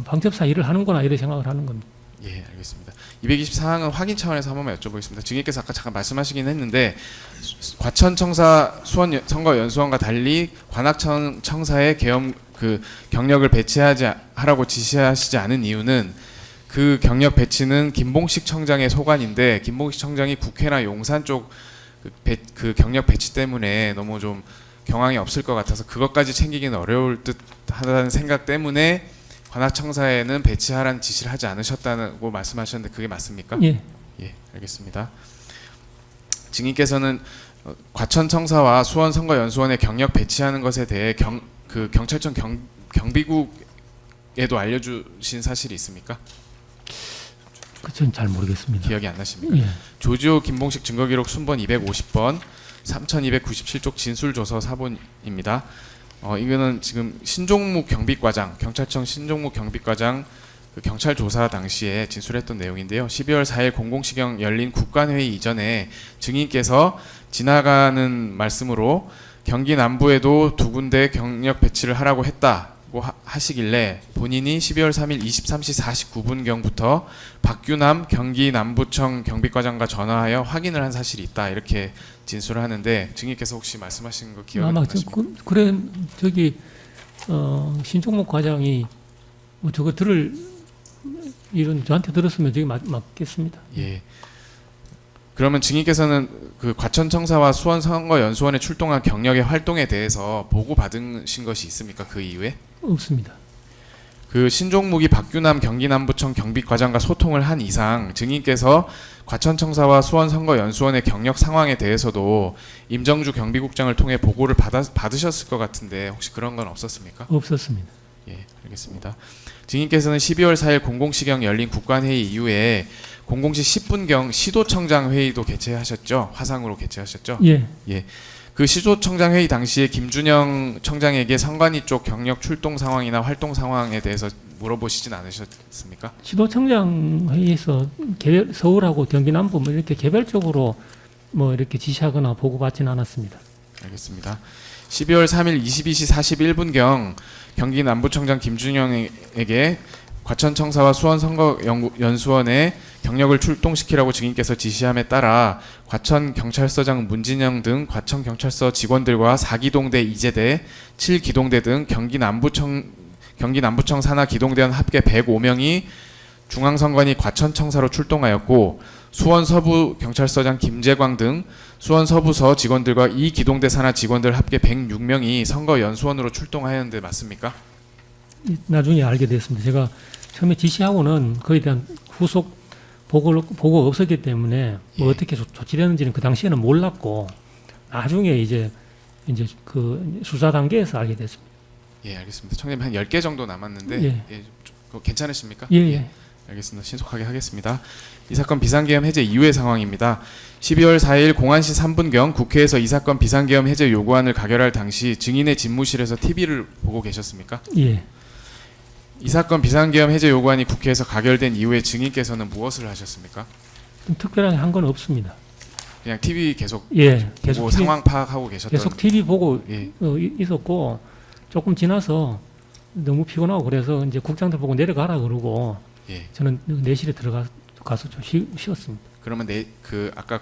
방첩사 일을 하는구나 이런 생각을 하는 겁니다. 예, 알겠습니다. 224항은 확인 차원에서 한 번만 여쭤보겠습니다. 증인께서 아까 잠깐 말씀하시긴 했는데 과천청사 수원 선거연수원과 달리 관악청사에 계엄 그 경력을 하라고 지시하시지 않은 이유는 그 경력 배치는 김봉식 청장의 소관인데 김봉식 청장이 국회나 용산 쪽 그 경력 배치 때문에 너무 좀 경황이 없을 것 같아서 그것까지 챙기기는 어려울 듯하다는 생각 때문에 관악청사에는 배치하라는 지시를 하지 않으셨다고 말씀하셨는데 그게 맞습니까? 예. 예, 알겠습니다. 증인께서는 과천청사와 수원 선거연수원에 경력 배치하는 것에 대해 경찰청 경비국에도 알려주신 사실이 있습니까? 그건 잘 모르겠습니다. 기억이 안 나십니까? 예. 조지호 김봉식 증거기록 순번 250번 3297쪽 진술조서 사본입니다. 이거는 지금 신종묵 경비과장, 경찰청 신종묵 경비과장 그 경찰 조사 당시에 진술했던 내용인데요. 12월 4일 공공시경 열린 국관회의 이전에 증인께서 지나가는 말씀으로 경기 남부에도 2군데 경력 배치를 하라고 했다고 하시길래 본인이 12월 3일 23시 49분경부터 박규남 경기 남부청 경비과장과 전화하여 확인을 한 사실이 있다 이렇게 진술을 하는데 증인께서 혹시 말씀하신 거 기억이 아마 나십니까? 그래 저기 신종목 과장이 뭐 저거 들을 일은 저한테 들었으면 저기 맞겠습니다. 예. 그러면 증인께서는 그 과천청사와 수원 선거연수원에 출동한 경력의 활동에 대해서 보고 받으신 것이 있습니까? 그 이후에? 없습니다. 그 신종묵이 박규남 경기남부청 경비과장과 소통을 한 이상 증인께서 과천청사와 수원 선거연수원의 경력 상황에 대해서도 임정주 경비국장을 통해 보고를 받으셨을 것 같은데 혹시 그런 건 없었습니까? 없었습니다. 예, 알겠습니다. 증인께서는 12월 4일 공공시경 열린 국관회의 이후에 공공시 10분경 시도청장 회의도 개최하셨죠? 화상으로 개최하셨죠? 예. 예. 그 시도청장 회의 당시에 김준영 청장에게 선관위 쪽 경력 출동 상황이나 활동 상황에 대해서 물어보시진 않으셨습니까? 시도청장 회의에서 서울하고 경기 남부 뭐 이렇게 개별적으로 뭐 이렇게 지시하거나 보고받지는 않았습니다. 알겠습니다. 12월 3일 22시 41분경 경기 남부청장 김준영에게 과천청사와 수원 선거연수원에 경력을 출동시키라고 증인께서 지시함에 따라 과천경찰서장 문진영 등 과천경찰서 직원들과 4기동대 이제대, 7기동대 등 경기 남부청 산하 기동대원 합계 105명이 중앙선관위 과천청사로 출동하였고 수원 서부경찰서장 김재광 등 수원 서부서 직원들과 이 기동대 산하 직원들 합계 106명이 선거연수원으로 출동하였는데 맞습니까? 나중에 알게 됐습니다. 제가 처음에 지시하고는 그에 대한 후속 보고가 없었기 때문에 뭐 어떻게 조치되는지는 그 당시에는 몰랐고 나중에 이제 그 수사 단계에서 알게 됐습니다. 예, 알겠습니다. 청님 한 10개 정도 남았는데 예. 그거 괜찮으십니까? 예. 알겠습니다. 신속하게 하겠습니다. 이 사건 비상계엄 해제 이후의 상황입니다. 12월 4일 공안시 3분경 국회에서 이 사건 비상계엄 해제 요구안을 가결할 당시 증인의 집무실에서 TV를 보고 계셨습니까? 예. 이 사건 비상계엄 해제 요구안이 국회에서 가결된 이후에 증인께서는 무엇을 하셨습니까? 특별하게 한 건 없습니다. 그냥 TV 계속 예. 보고 상황 파악하고 계셨던. 계속 TV 보고 예. 있었고 조금 지나서 너무 피곤하고 그래서 이제 국장들 보고 내려가라 그러고 예. 저는 내실에 들어가서 좀 쉬었습니다. 그러면 아까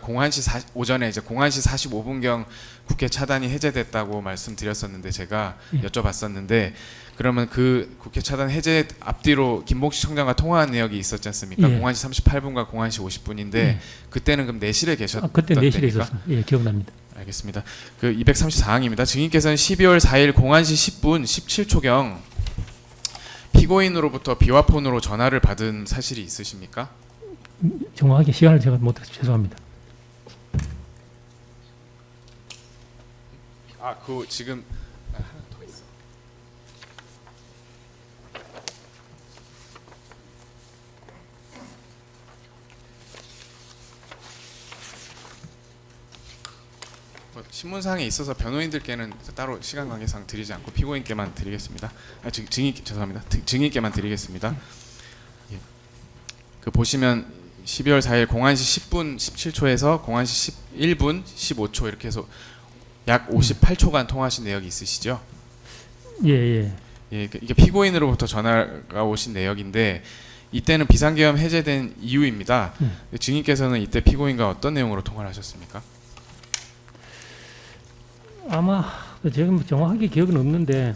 오전에 이제 공안시 45분경 국회 차단이 해제됐다고 말씀드렸었는데 제가 예. 여쭤봤었는데 그러면 그 국회 차단 해제 앞뒤로 김봉식 청장과 통화한 내역이 있었지 않습니까? 예. 공안시 38분과 공안시 50분인데 예. 그때는 그럼 내실에 계셨던 그때 내실에 때입니까? 있었습니다. 예, 기억납니다. 알겠습니다. 그 234항입니다. 증인께서는 12월 4일 공안시 10분 17초경 피고인으로부터 비화폰으로 전화를 받은 사실이 있으십니까? 정확하게 시간을 제가 못해서 죄송합니다. 그 지금 하나 더 있어. 신문사항에 있어서 변호인들께는 따로 시간 관계상 드리지 않고 피고인께만 드리겠습니다. 죄송합니다. 증인께만 드리겠습니다. 예. 그 보시면 12월 4일 01시 10분 17초에서 01시 11분 15초 이렇게 해서 약 58초간 통화하신 내역이 있으시죠? 예, 예. 예, 이게 피고인으로부터 전화가 오신 내역인데 이때는 비상계엄 해제된 이후입니다. 증인께서는 이때 피고인과 어떤 내용으로 통화를 하셨습니까? 아마 제가 뭐 정확하게 기억은 없는데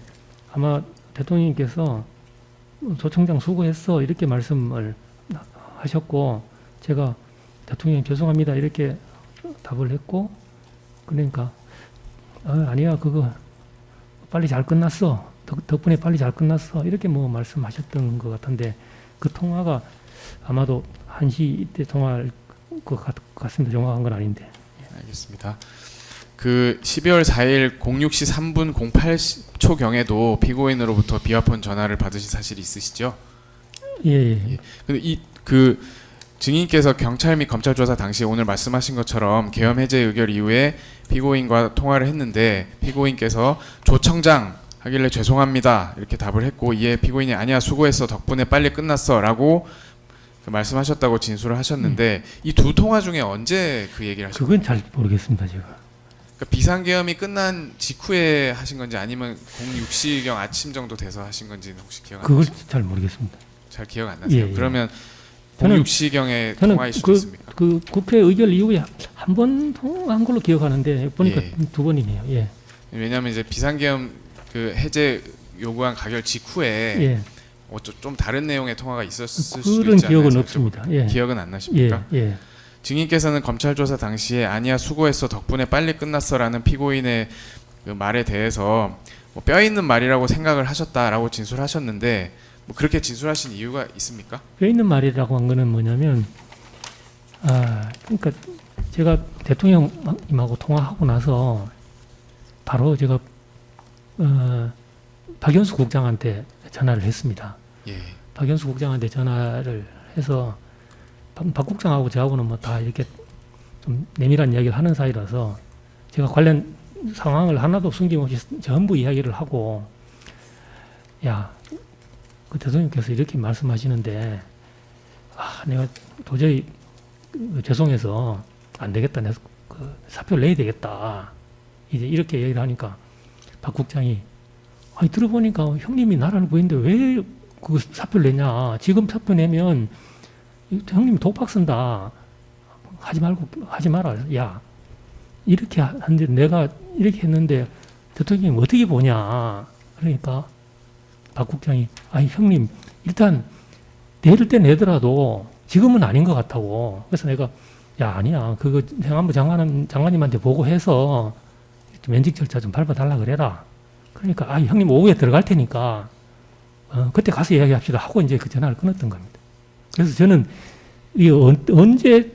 아마 대통령님께서 조청장 수고했어 이렇게 말씀을 하셨고 제가 대통령님 죄송합니다 이렇게 답을 했고 그러니까 아니야 그거 빨리 잘 끝났어 덕분에 빨리 잘 끝났어 이렇게 뭐 말씀하셨던 것 같은데 그 통화가 아마도 1시 이때 통화할 것 같습니다. 정확한 건 아닌데. 알겠습니다. 그 12월 4일 06시 3분 08초경에도 피고인으로부터 비화폰 전화를 받으신 사실이 있으시죠? 예. 예. 근데 그 증인께서 경찰 및 검찰 조사 당시 오늘 말씀하신 것처럼 계엄 해제 의결 이후에 피고인과 통화를 했는데 피고인께서 조청장 하길래 죄송합니다 이렇게 답을 했고 이에 피고인이 아니야 수고했어 덕분에 빨리 끝났어라고 말씀하셨다고 진술을 하셨는데 이 두 통화 중에 언제 그 얘기를 하셨나요? 그건 잘 모르겠습니다 제가. 그러니까 비상계엄이 끝난 직후에 하신 건지 아니면 06시경 아침 정도 돼서 하신 건지는 혹시 기억 안 그걸 나세요? 잘 모르겠습니다. 잘 기억 안 나세요? 예, 예. 그러면 저는- 06시경에 저는 통화일 수도 있습니까? 그 국회 의결 이후에 한 번 통화한 걸로 기억하는데 보니까 예. 2번이네요. 예. 왜냐하면 이제 비상계엄 그 해제 요구안 가결 직후에 예. 좀 다른 내용의 통화가 있었을 수도 그런 있지 않나요? 기억은 없습니다. 예. 기억은 안 예. 나십니까? 예. 증인께서는 검찰 조사 당시에 아니야 수고했어 덕분에 빨리 끝났어라는 피고인의 그 말에 대해서 뭐 뼈 있는 말이라고 생각을 하셨다라고 진술하셨는데 뭐 그렇게 진술하신 이유가 있습니까? 뼈 있는 말이라고 한 거는 뭐냐면 그러니까 제가 대통령님하고 통화하고 나서 바로 제가 박연수 국장한테 전화를 했습니다. 예. 박연수 국장한테 전화를 해서 박 국장하고 저하고는 뭐 다 이렇게 좀 내밀한 이야기를 하는 사이라서 제가 관련 상황을 하나도 숨김없이 전부 이야기를 하고 야, 그 대통령께서 이렇게 말씀하시는데 내가 도저히 죄송해서 안 되겠다. 내가 그 사표를 내야 되겠다. 이제 이렇게 얘기를 하니까 박 국장이 들어보니까 형님이 나라를 구했는데 왜 그 사표를 내냐. 지금 사표 내면 형님이 독박 쓴다. 하지 마라. 야, 이렇게 하는데 내가 이렇게 했는데 대통령이 어떻게 보냐. 그러니까 박 국장이 형님 일단 내릴 때 내더라도 지금은 아닌 것 같다고. 그래서 내가 아니야. 그거 행안부 장관님한테 보고해서 면직 절차 좀 밟아달라 그래라. 그러니까 형님 오후에 들어갈 테니까 그때 가서 이야기합시다 하고 이제 그 전화를 끊었던 겁니다. 그래서 저는 이게 언제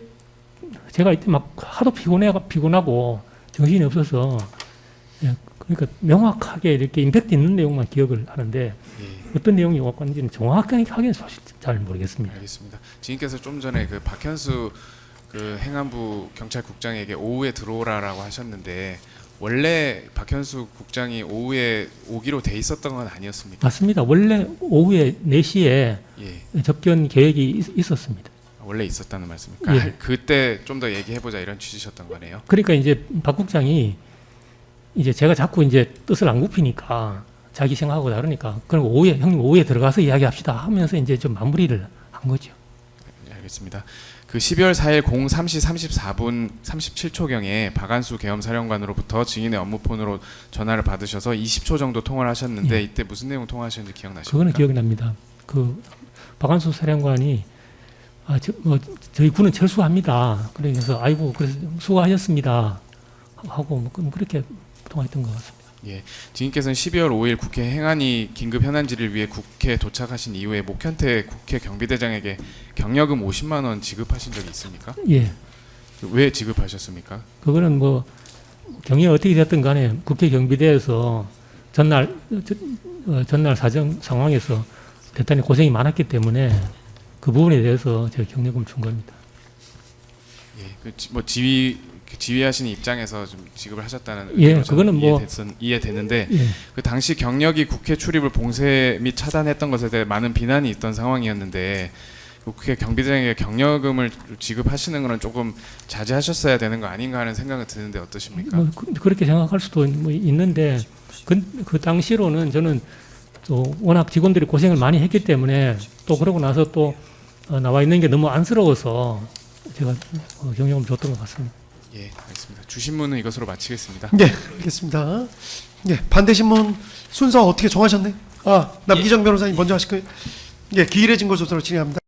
제가 이때 막 하도 피곤하고 정신이 없어서 그러니까 명확하게 이렇게 임팩트 있는 내용만 기억을 하는데 예. 어떤 내용이 왔는지는 정확하게 사실 잘 모르겠습니다. 알겠습니다. 증인께서 좀 전에 그 박현수 그 행안부 경찰국장에게 오후에 들어오라라고 하셨는데 원래 박현수 국장이 오후에 오기로 돼 있었던 건 아니었습니까? 맞습니다. 원래 오후에 4시에 예. 접견 계획이 있었습니다. 원래 있었다는 말씀입니까? 예. 그때 좀 더 얘기해보자 이런 취지셨던 거네요. 그러니까 이제 박 국장이 이제 제가 자꾸 이제 뜻을 안 굽히니까 자기 생각하고 다르니까 그럼 형님 오후에 들어가서 이야기합시다 하면서 이제 좀 마무리를 한 거죠. 네, 알겠습니다. 그 12월 4일 03시 34분 37초경에 박안수 계엄사령관으로부터 증인의 업무폰으로 전화를 받으셔서 20초 정도 통화를 하셨는데 이때 무슨 내용 통화하셨는지 기억나십니까? 그거는 기억이 납니다. 그 박안수 사령관이 저희 군은 철수합니다. 그래서 그래서 수고하셨습니다 하고 그렇게 통화했던 것 같습니다. 예, 증인께서는 12월 5일 국회 행안위 긴급 현안질을 위해 국회에 도착하신 이후에 목현태 국회 경비대장에게 경력금 50만 원 지급하신 적이 있습니까? 예. 왜 지급하셨습니까? 그거는 뭐 경위가 어떻게 됐든 간에 국회 경비대에서 전날 사정 상황에서 대단히 고생이 많았기 때문에 그 부분에 대해서 제가 경력금을 준 겁니다. 예, 뭐 지휘하시는 입장에서 좀 지급을 하셨다는 예, 의미로 그거는 뭐 이해됐는데 예. 그 당시 경력이 국회 출입을 봉쇄 및 차단했던 것에 대해 많은 비난이 있던 상황이었는데 국회 경비대장에게 경력금을 지급하시는 거는 조금 자제하셨어야 되는 거 아닌가 하는 생각은 드는데 어떠십니까? 뭐 그렇게 생각할 수도 뭐 있는데 그 당시로는 저는 또 워낙 직원들이 고생을 많이 했기 때문에 또 그러고 나서 또 나와 있는 게 너무 안쓰러워서 제가 경력을 줬던 것 같습니다. 예, 알겠습니다. 주신문은 이것으로 마치겠습니다. 네, 알겠습니다. 예, 반대 신문 순서 어떻게 정하셨네? 남기정 변호사님 먼저 하실 거예요? 예, 기일의 증거 조사로 진행합니다.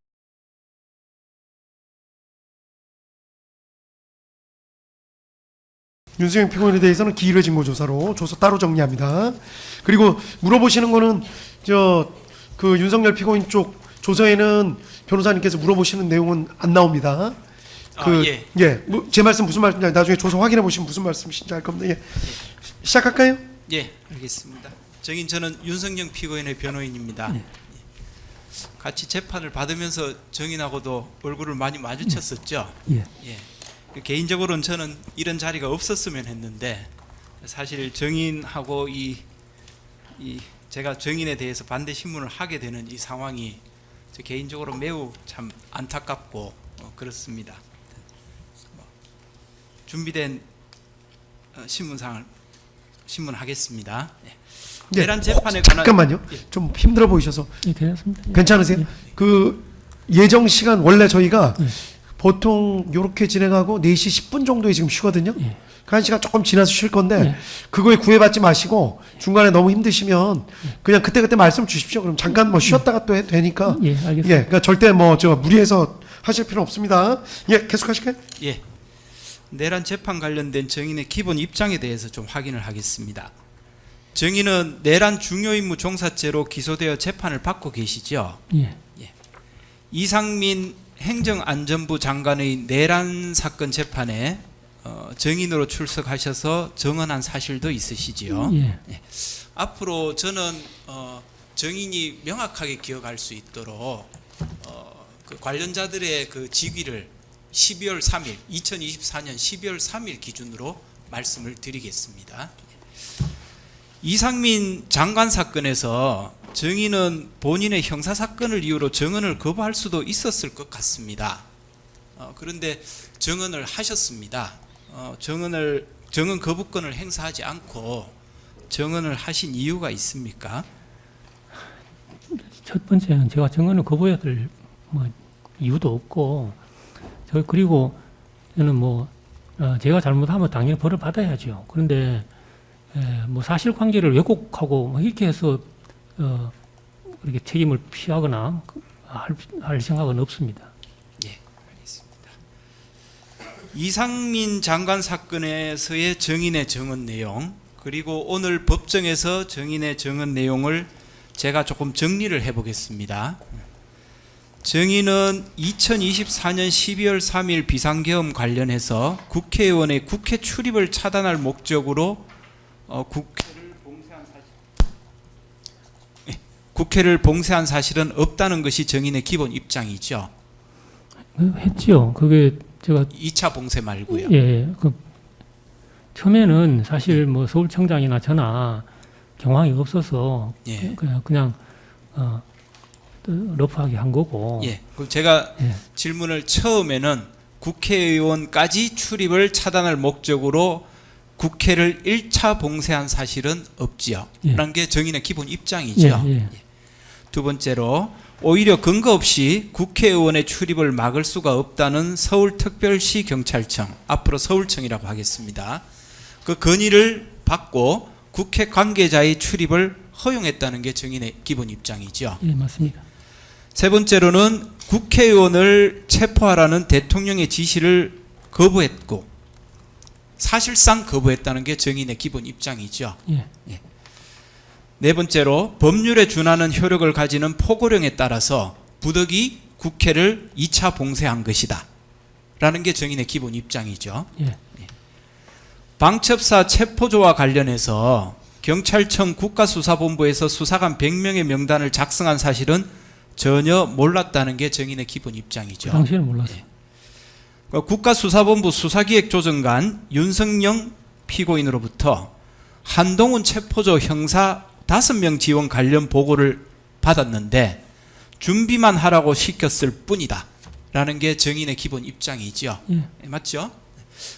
윤수영 피고인에 대해서는 기일의 증거 조사로 조사 따로 정리합니다. 그리고 물어보시는 거는 그 윤석열 피고인 쪽 조서에는 변호사님께서 물어보시는 내용은 안 나옵니다. 제 말씀 무슨 말씀인지 나중에 조서 확인해 보시면 무슨 말씀이신지 알 겁니다. 예. 시작할까요? 예, 알겠습니다. 증인 저는 윤석영 피고인의 변호인입니다. 예. 같이 재판을 받으면서 증인하고도 얼굴을 많이 마주쳤었죠. 예. 예. 개인적으로는 저는 이런 자리가 없었으면 했는데 사실 증인하고 제가 증인에 대해서 반대 신문을 하게 되는 이 상황이 저 개인적으로 매우 참 안타깝고 그렇습니다. 준비된 신문하겠습니다. 예. 내란 재판에 관한 잠깐만요. 좀 힘들어 보이셔서 예, 괜찮습니다. 예. 괜찮으세요? 예. 그 예정 시간 원래 저희가 예. 보통 이렇게 진행하고 4시 10분 정도에 지금 쉬거든요. 예. 그 1시간 조금 지나서 쉴 건데 예. 그거에 구애받지 마시고 중간에 너무 힘드시면 그냥 그때 말씀 주십시오. 그럼 잠깐 뭐 쉬었다가 또 해도 되니까. 예, 알겠습니다. 예, 그러니까 절대 무리해서 하실 필요 없습니다. 예, 계속하실까요? 예. 내란 재판 관련된 증인의 기본 입장에 대해서 좀 확인을 하겠습니다. 증인은 내란 중요임무 종사죄로 기소되어 재판을 받고 계시죠. 예. 이상민 행정안전부 장관의 내란 사건 재판에 증인으로 출석하셔서 증언한 사실도 있으시지요. 예. 앞으로 저는 증인이 명확하게 기억할 수 있도록 그 관련자들의 그 직위를 12월 3일, 2024년 12월 3일 기준으로 말씀을 드리겠습니다. 이상민 장관 사건에서 증인은 본인의 형사사건을 이유로 증언을 거부할 수도 있었을 것 같습니다. 그런데 증언을 하셨습니다. 증언 거부권을 행사하지 않고 증언을 하신 이유가 있습니까? 첫 번째는 제가 증언을 거부해야 될 이유도 없고 그리고 저는 제가 잘못하면 당연히 벌을 받아야죠. 그런데 사실관계를 왜곡하고 이렇게 해서 그렇게 책임을 피하거나 할 생각은 없습니다. 예, 알겠습니다. 이상민 장관 사건에서의 증인의 증언 내용 그리고 오늘 법정에서 증인의 증언 내용을 제가 조금 정리를 해보겠습니다. 증인은 2024년 12월 3일 비상계엄 관련해서 국회의원의 국회 출입을 차단할 목적으로 국회를 봉쇄한 사실은 없다는 것이 증인의 기본 입장이죠. 했지요. 그게 제가 2차 봉쇄 말고요. 예. 처음에는 사실 서울청장이나 저나 경황이 없어서 예. 그냥 러프하게 한 거고. 예. 그럼 제가 예. 질문을 처음에는 국회의원까지 출입을 차단할 목적으로 국회를 1차 봉쇄한 사실은 없지요. 예. 라는 게 증인의 기본 입장이죠. 예. 두 번째로 오히려 근거 없이 국회의원의 출입을 막을 수가 없다는 서울특별시 경찰청, 앞으로 서울청이라고 하겠습니다. 그 건의를 받고 국회 관계자의 출입을 허용했다는 게 증인의 기본 입장이죠. 예, 맞습니다. 세 번째로는 국회의원을 체포하라는 대통령의 지시를 거부했고 사실상 거부했다는 게 정인의 기본 입장이죠. 예. 네 번째로 법률에 준하는 효력을 가지는 포고령에 따라서 부득이 국회를 2차 봉쇄한 것이다 라는 게 정인의 기본 입장이죠. 예. 방첩사 체포조와 관련해서 경찰청 국가수사본부에서 수사관 100명의 명단을 작성한 사실은 전혀 몰랐다는 게 정인의 기본 그 입장이죠. 당시에는 몰랐어요. 국가수사본부 수사기획조정관 윤석영 피고인으로부터 한동훈 체포조 형사 5명 지원 관련 보고를 받았는데 준비만 하라고 시켰을 뿐이다 라는 게 정인의 기본 입장이죠. 예. 맞죠?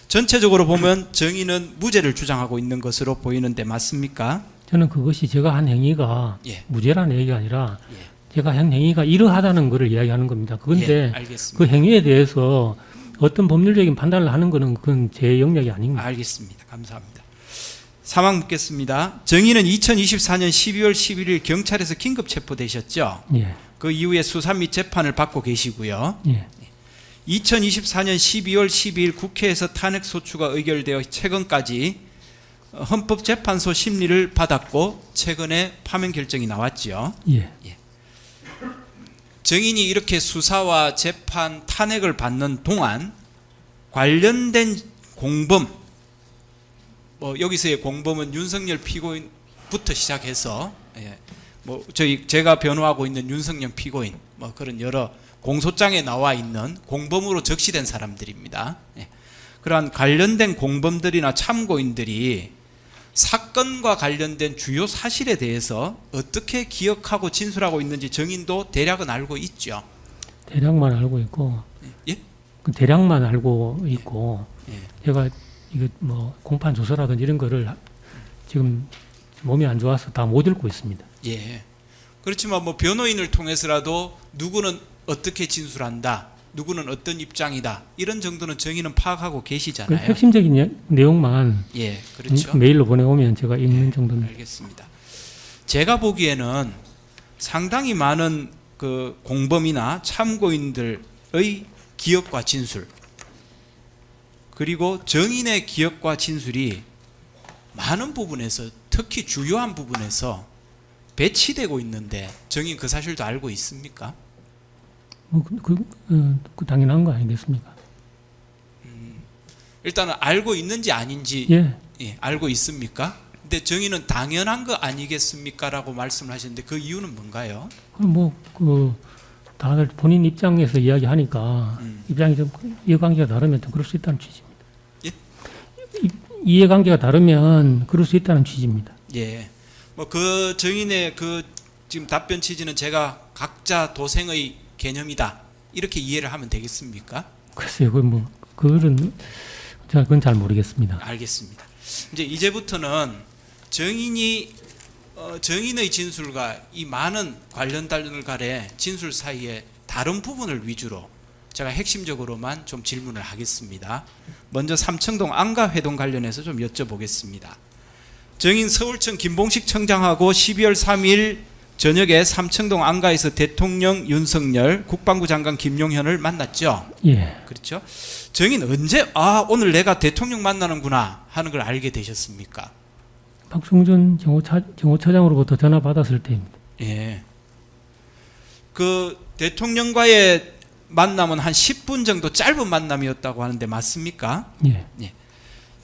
전체적으로 보면 정인은 무죄를 주장하고 있는 것으로 보이는데 맞습니까? 저는 그것이 제가 한 행위가 예. 무죄라는 얘기가 아니라 예. 제가 한 행위가 이러하다는 것을 이야기하는 겁니다. 그런데 예, 알겠습니다. 그 행위에 대해서 어떤 법률적인 판단을 하는 것은 그건 제 영역이 아닙니다. 알겠습니다. 감사합니다. 사망 묻겠습니다. 정인은 2024년 12월 11일 경찰에서 긴급 체포되셨죠? 예. 그 이후에 수사 및 재판을 받고 계시고요. 예. 2024년 12월 12일 국회에서 탄핵소추가 의결되어 최근까지 헌법재판소 심리를 받았고 최근에 파면 결정이 나왔죠. 예. 정인이 이렇게 수사와 재판 탄핵을 받는 동안 관련된 공범, 여기서의 공범은 윤석열 피고인부터 시작해서 제가 변호하고 있는 윤석열 피고인 그런 여러 공소장에 나와 있는 공범으로 적시된 사람들입니다. 그러한 관련된 공범들이나 참고인들이 사건과 관련된 주요 사실에 대해서 어떻게 기억하고 진술하고 있는지 정인도 대략은 알고 있죠. 대략만 알고 있고, 예? 그 대략만 알고 있고, 예. 제가 이거 공판 조서라든지 이런 거를 지금 몸이 안 좋아서 다 못 읽고 있습니다. 예. 그렇지만 변호인을 통해서라도 누구는 어떻게 진술한다, 누구는 어떤 입장이다 이런 정도는 정의는 파악하고 그 계시잖아요. 핵심적인 내용만 예, 그렇죠. 메일로 보내오면 제가 읽는 정도는. 알겠습니다. 제가 보기에는 상당히 많은 그 공범이나 참고인들의 기억과 진술, 그리고 정인의 기억과 진술이 많은 부분에서, 특히 주요한 부분에서 배치되고 있는데 정인 그 사실도 알고 있습니까? 그 당연한 거 아니겠습니까? 일단은 알고 있는지 아닌지 예. 예, 알고 있습니까? 근데 정인은 당연한 거 아니겠습니까? 라고 말씀을 하셨는데 그 이유는 뭔가요? 다들 본인 입장에서 이야기하니까 입장이 좀 이해관계가 다르면 좀 그럴 수 있다는 취지입니다. 예? 이해관계가 다르면 그럴 수 있다는 취지입니다. 예. 그 정인의 그 지금 답변 취지는 제가 각자 도생의 개념이다 이렇게 이해를 하면 되겠습니까? 글쎄요, 그건 그건 잘 모르겠습니다. 알겠습니다. 이제부터는 정인의 진술과 이 많은 관련단들 간의 진술 사이의 다른 부분을 위주로 제가 핵심적으로만 좀 질문을 하겠습니다. 먼저 삼청동 안가회동 관련해서 좀 여쭤보겠습니다. 정인 서울청 김봉식 청장하고 12월 3일 저녁에 삼청동 안가에서 대통령 윤석열, 국방부 장관 김용현을 만났죠. 예. 그렇죠? 정인 언제 오늘 내가 대통령 만나는구나 하는 걸 알게 되셨습니까? 박성준 경호처장으로부터 전화 받았을 때입니다. 예. 그 대통령과의 만남은 한 10분 정도 짧은 만남이었다고 하는데 맞습니까? 예.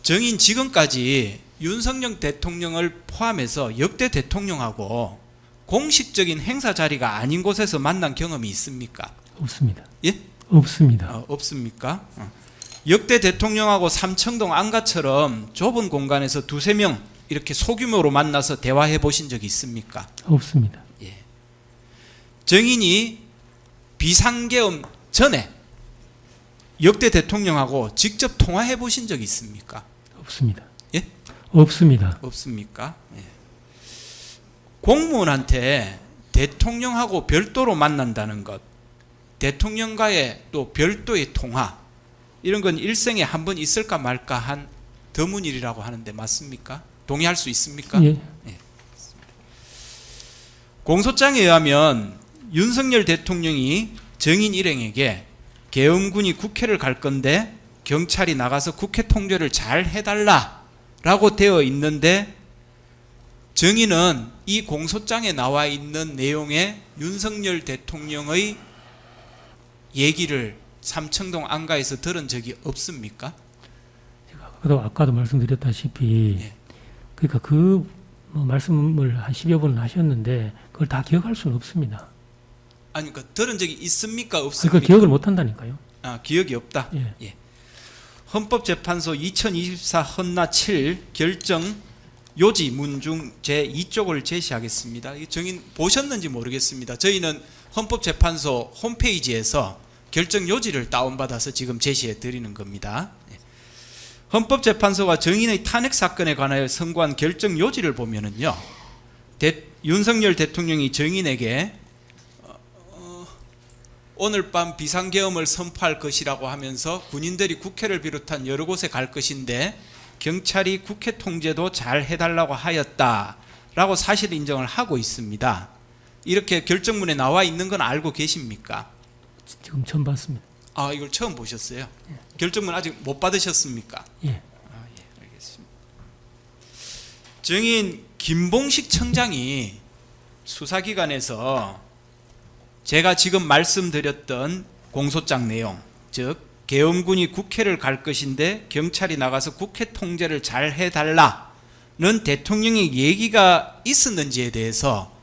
정인 지금까지 윤석열 대통령을 포함해서 역대 대통령하고 공식적인 행사 자리가 아닌 곳에서 만난 경험이 있습니까? 없습니다. 예? 없습니다. 없습니까? 역대 대통령하고 삼청동 안가처럼 좁은 공간에서 두세 명 이렇게 소규모로 만나서 대화해 보신 적이 있습니까? 없습니다. 예. 정인이 비상계엄 전에 역대 대통령하고 직접 통화해 보신 적이 있습니까? 없습니다. 예? 없습니다. 없습니까? 예. 공무원한테 대통령하고 별도로 만난다는 것, 대통령과의 또 별도의 통화, 이런 건 일생에 한 번 있을까 말까 한 드문 일이라고 하는데 맞습니까? 동의할 수 있습니까? 예. 공소장에 의하면 윤석열 대통령이 정인 일행에게 계엄군이 국회를 갈 건데 경찰이 나가서 국회 통제를 잘 해달라라고 되어 있는데 정의는 이 공소장에 나와 있는 내용에 윤석열 대통령의 얘기를 삼청동 안가에서 들은 적이 없습니까? 아까도 말씀드렸다시피 예. 그러니까 뭐 말씀을 한 10여 번 하셨는데 그걸 다 기억할 수는 없습니다. 아니 그러니까 들은 적이 있습니까 없습니까? 그러니까 기억을 못 한다니까요. 아, 기억이 없다. 예. 헌법재판소 2024 헌나 7 결정 요지 문중 제2쪽을 제시하겠습니다. 이 정인 보셨는지 모르겠습니다. 저희는 헌법재판소 홈페이지에서 결정 요지를 다운받아서 지금 제시해 드리는 겁니다. 헌법재판소가 정인의 탄핵 사건에 관하여 선고한 결정 요지를 보면은요, 윤석열 대통령이 정인에게 오늘 밤 비상계엄을 선포할 것이라고 하면서 군인들이 국회를 비롯한 여러 곳에 갈 것인데 경찰이 국회 통제도 잘 해달라고 하였다라고 사실 인정을 하고 있습니다. 이렇게 결정문에 나와 있는 건 알고 계십니까? 지금 처음 봤습니다. 아, 이걸 처음 보셨어요? 결정문 아직 못 받으셨습니까? 예. 예, 알겠습니다. 증인 김봉식 청장이 수사기관에서 제가 지금 말씀드렸던 공소장 내용, 즉 계엄군이 국회를 갈 것인데 경찰이 나가서 국회 통제를 잘 해달라는 대통령의 얘기가 있었는지에 대해서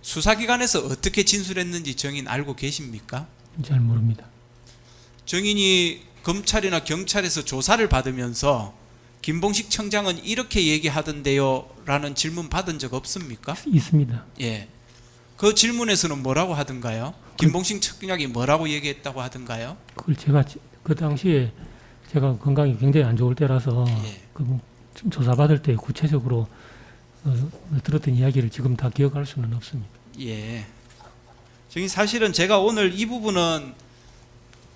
수사기관에서 어떻게 진술했는지 증인 알고 계십니까? 잘 모릅니다. 증인이 검찰이나 경찰에서 조사를 받으면서 김봉식 청장은 이렇게 얘기하던데요 라는 질문 받은 적 없습니까? 있습니다. 예. 그 질문에서는 뭐라고 하던가요? 김봉식 청장이 뭐라고 얘기했다고 하던가요? 그걸 제가 그 당시에 제가 건강이 굉장히 안 좋을 때라서 예. 뭐 조사받을 때 구체적으로 들었던 이야기를 지금 다 기억할 수는 없습니다. 예. 저기 사실은 제가 오늘 이 부분은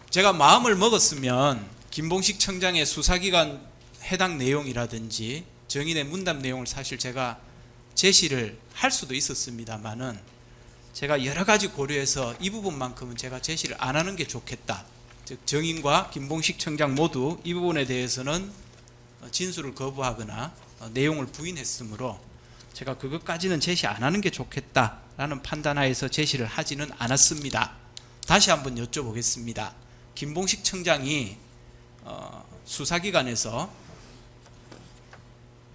제가 마음을 먹었으면 김봉식 청장의 수사기관 해당 내용이라든지 정인의 문답 내용을 사실 제가 제시를 할 수도 있었습니다만은 제가 여러 가지 고려해서 이 부분만큼은 제가 제시를 안 하는 게 좋겠다. 즉 정인과 김봉식 청장 모두 이 부분에 대해서는 진술을 거부하거나 내용을 부인했으므로 제가 그것까지는 제시 안 하는 게 좋겠다라는 판단하에서 제시를 하지는 않았습니다. 다시 한번 여쭤보겠습니다. 김봉식 청장이 수사기관에서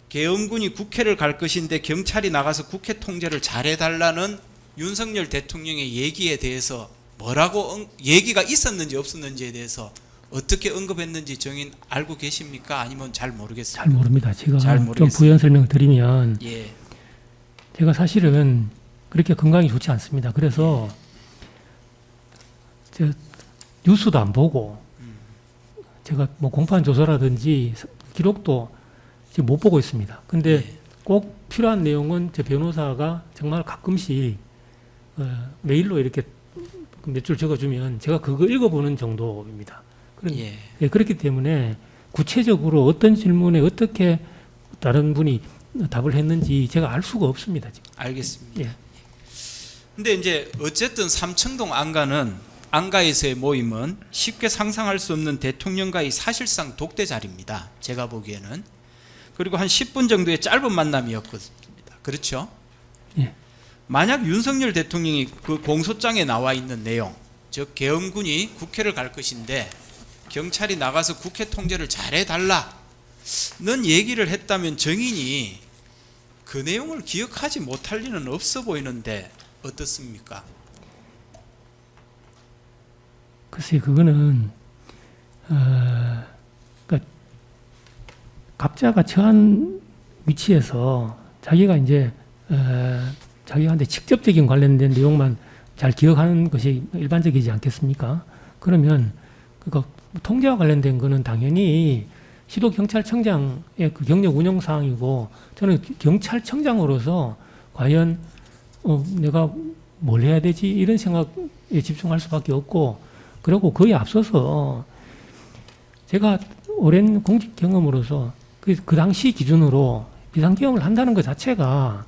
계엄군이 국회를 갈 것인데 경찰이 나가서 국회 통제를 잘해달라는 윤석열 대통령의 얘기에 대해서 뭐라고 얘기가 있었는지 없었는지에 대해서 어떻게 언급했는지 정인 알고 계십니까? 아니면 잘 모르겠습니까? 잘 모릅니다. 제가 잘 좀 모르겠습니다. 부연 설명을 드리면 예. 제가 사실은 그렇게 건강이 좋지 않습니다. 그래서 제가 뉴스도 안 보고 제가 뭐 공판 조서라든지 기록도 지금 못 보고 있습니다. 근데 예. 꼭 필요한 내용은 제 변호사가 정말 가끔씩 메일로 이렇게 몇 줄 적어주면 제가 그거 읽어보는 정도입니다. 예. 예, 그렇기 때문에 구체적으로 어떤 질문에 어떻게 다른 분이 답을 했는지 제가 알 수가 없습니다. 지금. 알겠습니다. 예. 근데 이제 어쨌든 삼청동 안가에서의 모임은 쉽게 상상할 수 없는 대통령과의 사실상 독대 자리입니다. 제가 보기에는. 그리고 한 10분 정도의 짧은 만남이었습니다. 그렇죠? 예. 만약 윤석열 대통령이 그 공소장에 나와 있는 내용, 즉 계엄군이 국회를 갈 것인데 경찰이 나가서 국회 통제를 잘해달라는 얘기를 했다면 정인이 그 내용을 기억하지 못할 리는 없어 보이는데 어떻습니까? 글쎄 그거는 그러니까 각자가 처한 위치에서 자기가 이제 자기한테 직접적인 관련된 내용만 잘 기억하는 것이 일반적이지 않겠습니까? 그러면 그러니까 통제와 관련된 거는 당연히 시도경찰청장의 그 경력 운영 사항이고 저는 경찰청장으로서 과연 내가 뭘 해야 되지 이런 생각에 집중할 수밖에 없고 그리고 거기에 앞서서 제가 오랜 공직 경험으로서 그 당시 기준으로 비상계엄을 한다는 것 자체가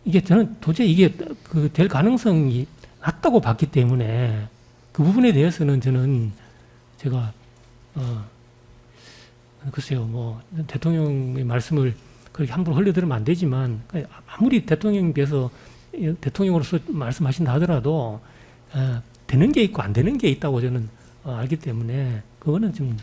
이게 저는 도저히 이게 될 가능성이 낮다고 봤기 때문에 그 부분에 대해서는 저는 제가 글쎄요, 뭐 대통령의 말씀을 그렇게 함부로 흘려들으면 안 되지만 아무리 대통령께서 대통령으로서 말씀하신다 하더라도 되는 게 있고 안 되는 게 있다고 저는 알기 때문에 그거는 좀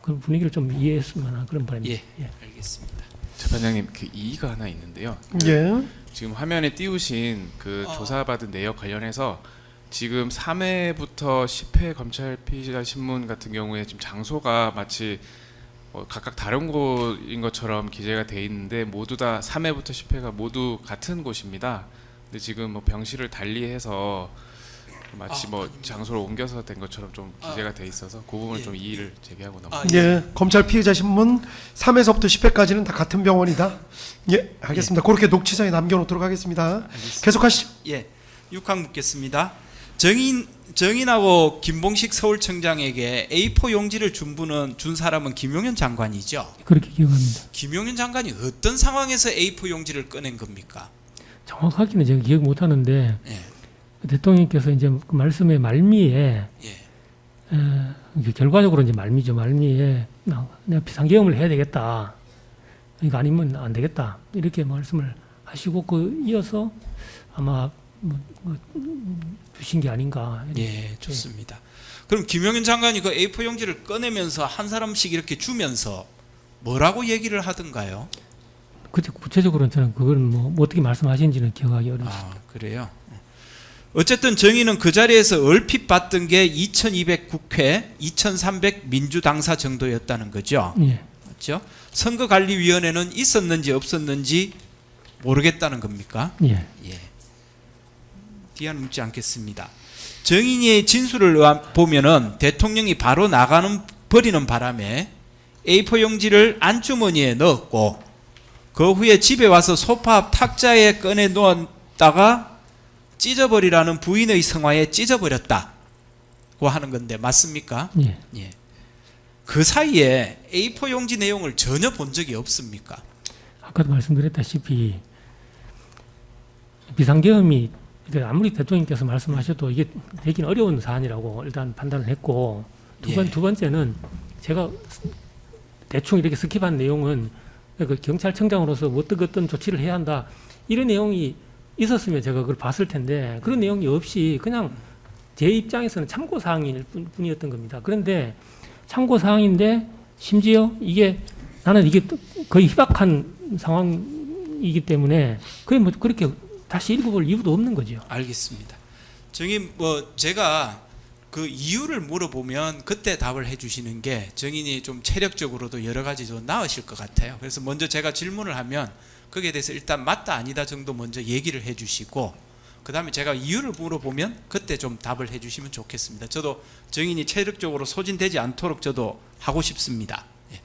그 분위기를 좀 이해했으면 하는 그런 바람입니다. 예, 알겠습니다. 재판장님 그 이의가 하나 있는데요. 예. 지금 화면에 띄우신 그 조사받은 내역 관련해서 지금 3회부터 10회 검찰 피의자 신문 같은 경우에 지금 장소가 마치 각각 다른 곳인 것처럼 기재가 돼 있는데 모두 다 3회부터 10회가 모두 같은 곳입니다. 근데 지금 뭐 병실을 달리해서 마치 뭐 장소를 옮겨서 된 것처럼 좀 기재가 돼 있어서 그 부분을 예. 좀 이의를 제기하고 넘어. 예, 검찰 피의자 신문 3회서부터 10회까지는 다 같은 병원이다. 예, 알겠습니다. 그렇게 녹취서에 남겨놓도록 하겠습니다. 계속하시죠. 예, 6항 묻겠습니다. 정인하고 김봉식 서울청장에게 A4 용지를 준 사람은 김용현 장관이죠. 그렇게 기억합니다. 김용현 장관이 어떤 상황에서 A4 용지를 꺼낸 겁니까? 정확하게는 제가 기억 못 하는데 예, 대통령께서 이제 그 말씀의 말미에 예, 이게 결과적으로 이제 말미죠. 말미에 내가 비상계엄을 해야 되겠다. 그러니까 아니면 안 되겠다. 이렇게 말씀을 하시고 그 이어서 아마 주신 게 아닌가. 예, 좋습니다. 그럼 김용현 장관이 그 A4 용지를 꺼내면서 한 사람씩 이렇게 주면서 뭐라고 얘기를 하던가요? 그때 구체적으로는 저는 그걸 뭐 어떻게 말씀하신지는 기억하기 어렵습니다. 아, 그래요? 어쨌든 정의는 그 자리에서 얼핏 봤던 게 2200 국회, 2300 민주당사 정도였다는 거죠. 예. 그렇죠? 선거관리위원회는 있었는지 없었는지 모르겠다는 겁니까? 예. 예. 뒤안 묻지 않겠습니다. 정인이의 진술을 보면은 대통령이 바로 버리는 바람에 A4 용지를 안주머니에 넣었고 그 후에 집에 와서 소파 앞 탁자에 꺼내 놓았다가 찢어버리라는 부인의 성화에 찢어버렸다고 하는 건데 맞습니까? 예. 예. 그 사이에 A4 용지 내용을 전혀 본 적이 없습니까? 아까도 말씀드렸다시피 비상계엄이 아무리 대통령께서 말씀하셔도 이게 되긴 어려운 사안이라고 일단 판단을 했고 두 번째는 제가 대충 이렇게 스킵한 내용은 그 경찰청장으로서 어떤 조치를 해야 한다 이런 내용이 있었으면 제가 그걸 봤을 텐데 그런 내용이 없이 그냥 제 입장에서는 참고사항일 뿐이었던 겁니다. 그런데 참고사항인데 심지어 나는 이게 거의 희박한 상황이기 때문에 거의 뭐 그렇게 다시 읽어볼 이유도 없는 거죠. 알겠습니다. 정인 제가 그 이유를 물어보면 그때 답을 해주시는 게 정인이 좀 체력적으로도 여러 가지 좀 나으실 것 같아요. 그래서 먼저 제가 질문을 하면 거기에 대해서 일단 맞다 아니다 정도 먼저 얘기를 해주시고 그 다음에 제가 이유를 물어보면 그때 좀 답을 해주시면 좋겠습니다. 저도 정인이 체력적으로 소진되지 않도록 저도 하고 싶습니다. 예.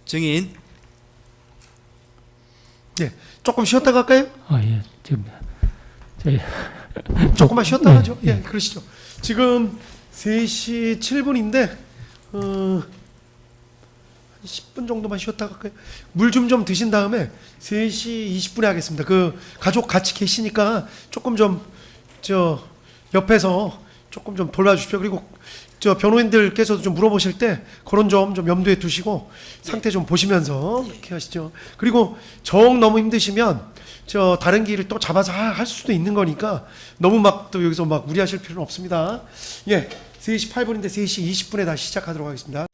정인. 예, 조금 쉬었다가 할까요? 예. 지금 저희 조금만 쉬었다가 하죠. 네, 예, 그러시죠. 지금 3시 7분인데 10분 정도만 쉬었다가 할까요? 물 좀 드신 다음에 3시 20분에 하겠습니다. 그 가족 같이 계시니까 조금 좀 옆에서 조금 좀 돌봐주십시오. 그리고 변호인들께서도 좀 물어보실 때 그런 좀 염두에 두시고 상태 좀 보시면서 그렇게 하시죠. 그리고 정 너무 힘드시면 다른 길을 또 잡아서 할 수도 있는 거니까 너무 막 또 여기서 막 무리하실 필요는 없습니다. 예, 3시 8분인데 3시 20분에 다시 시작하도록 하겠습니다.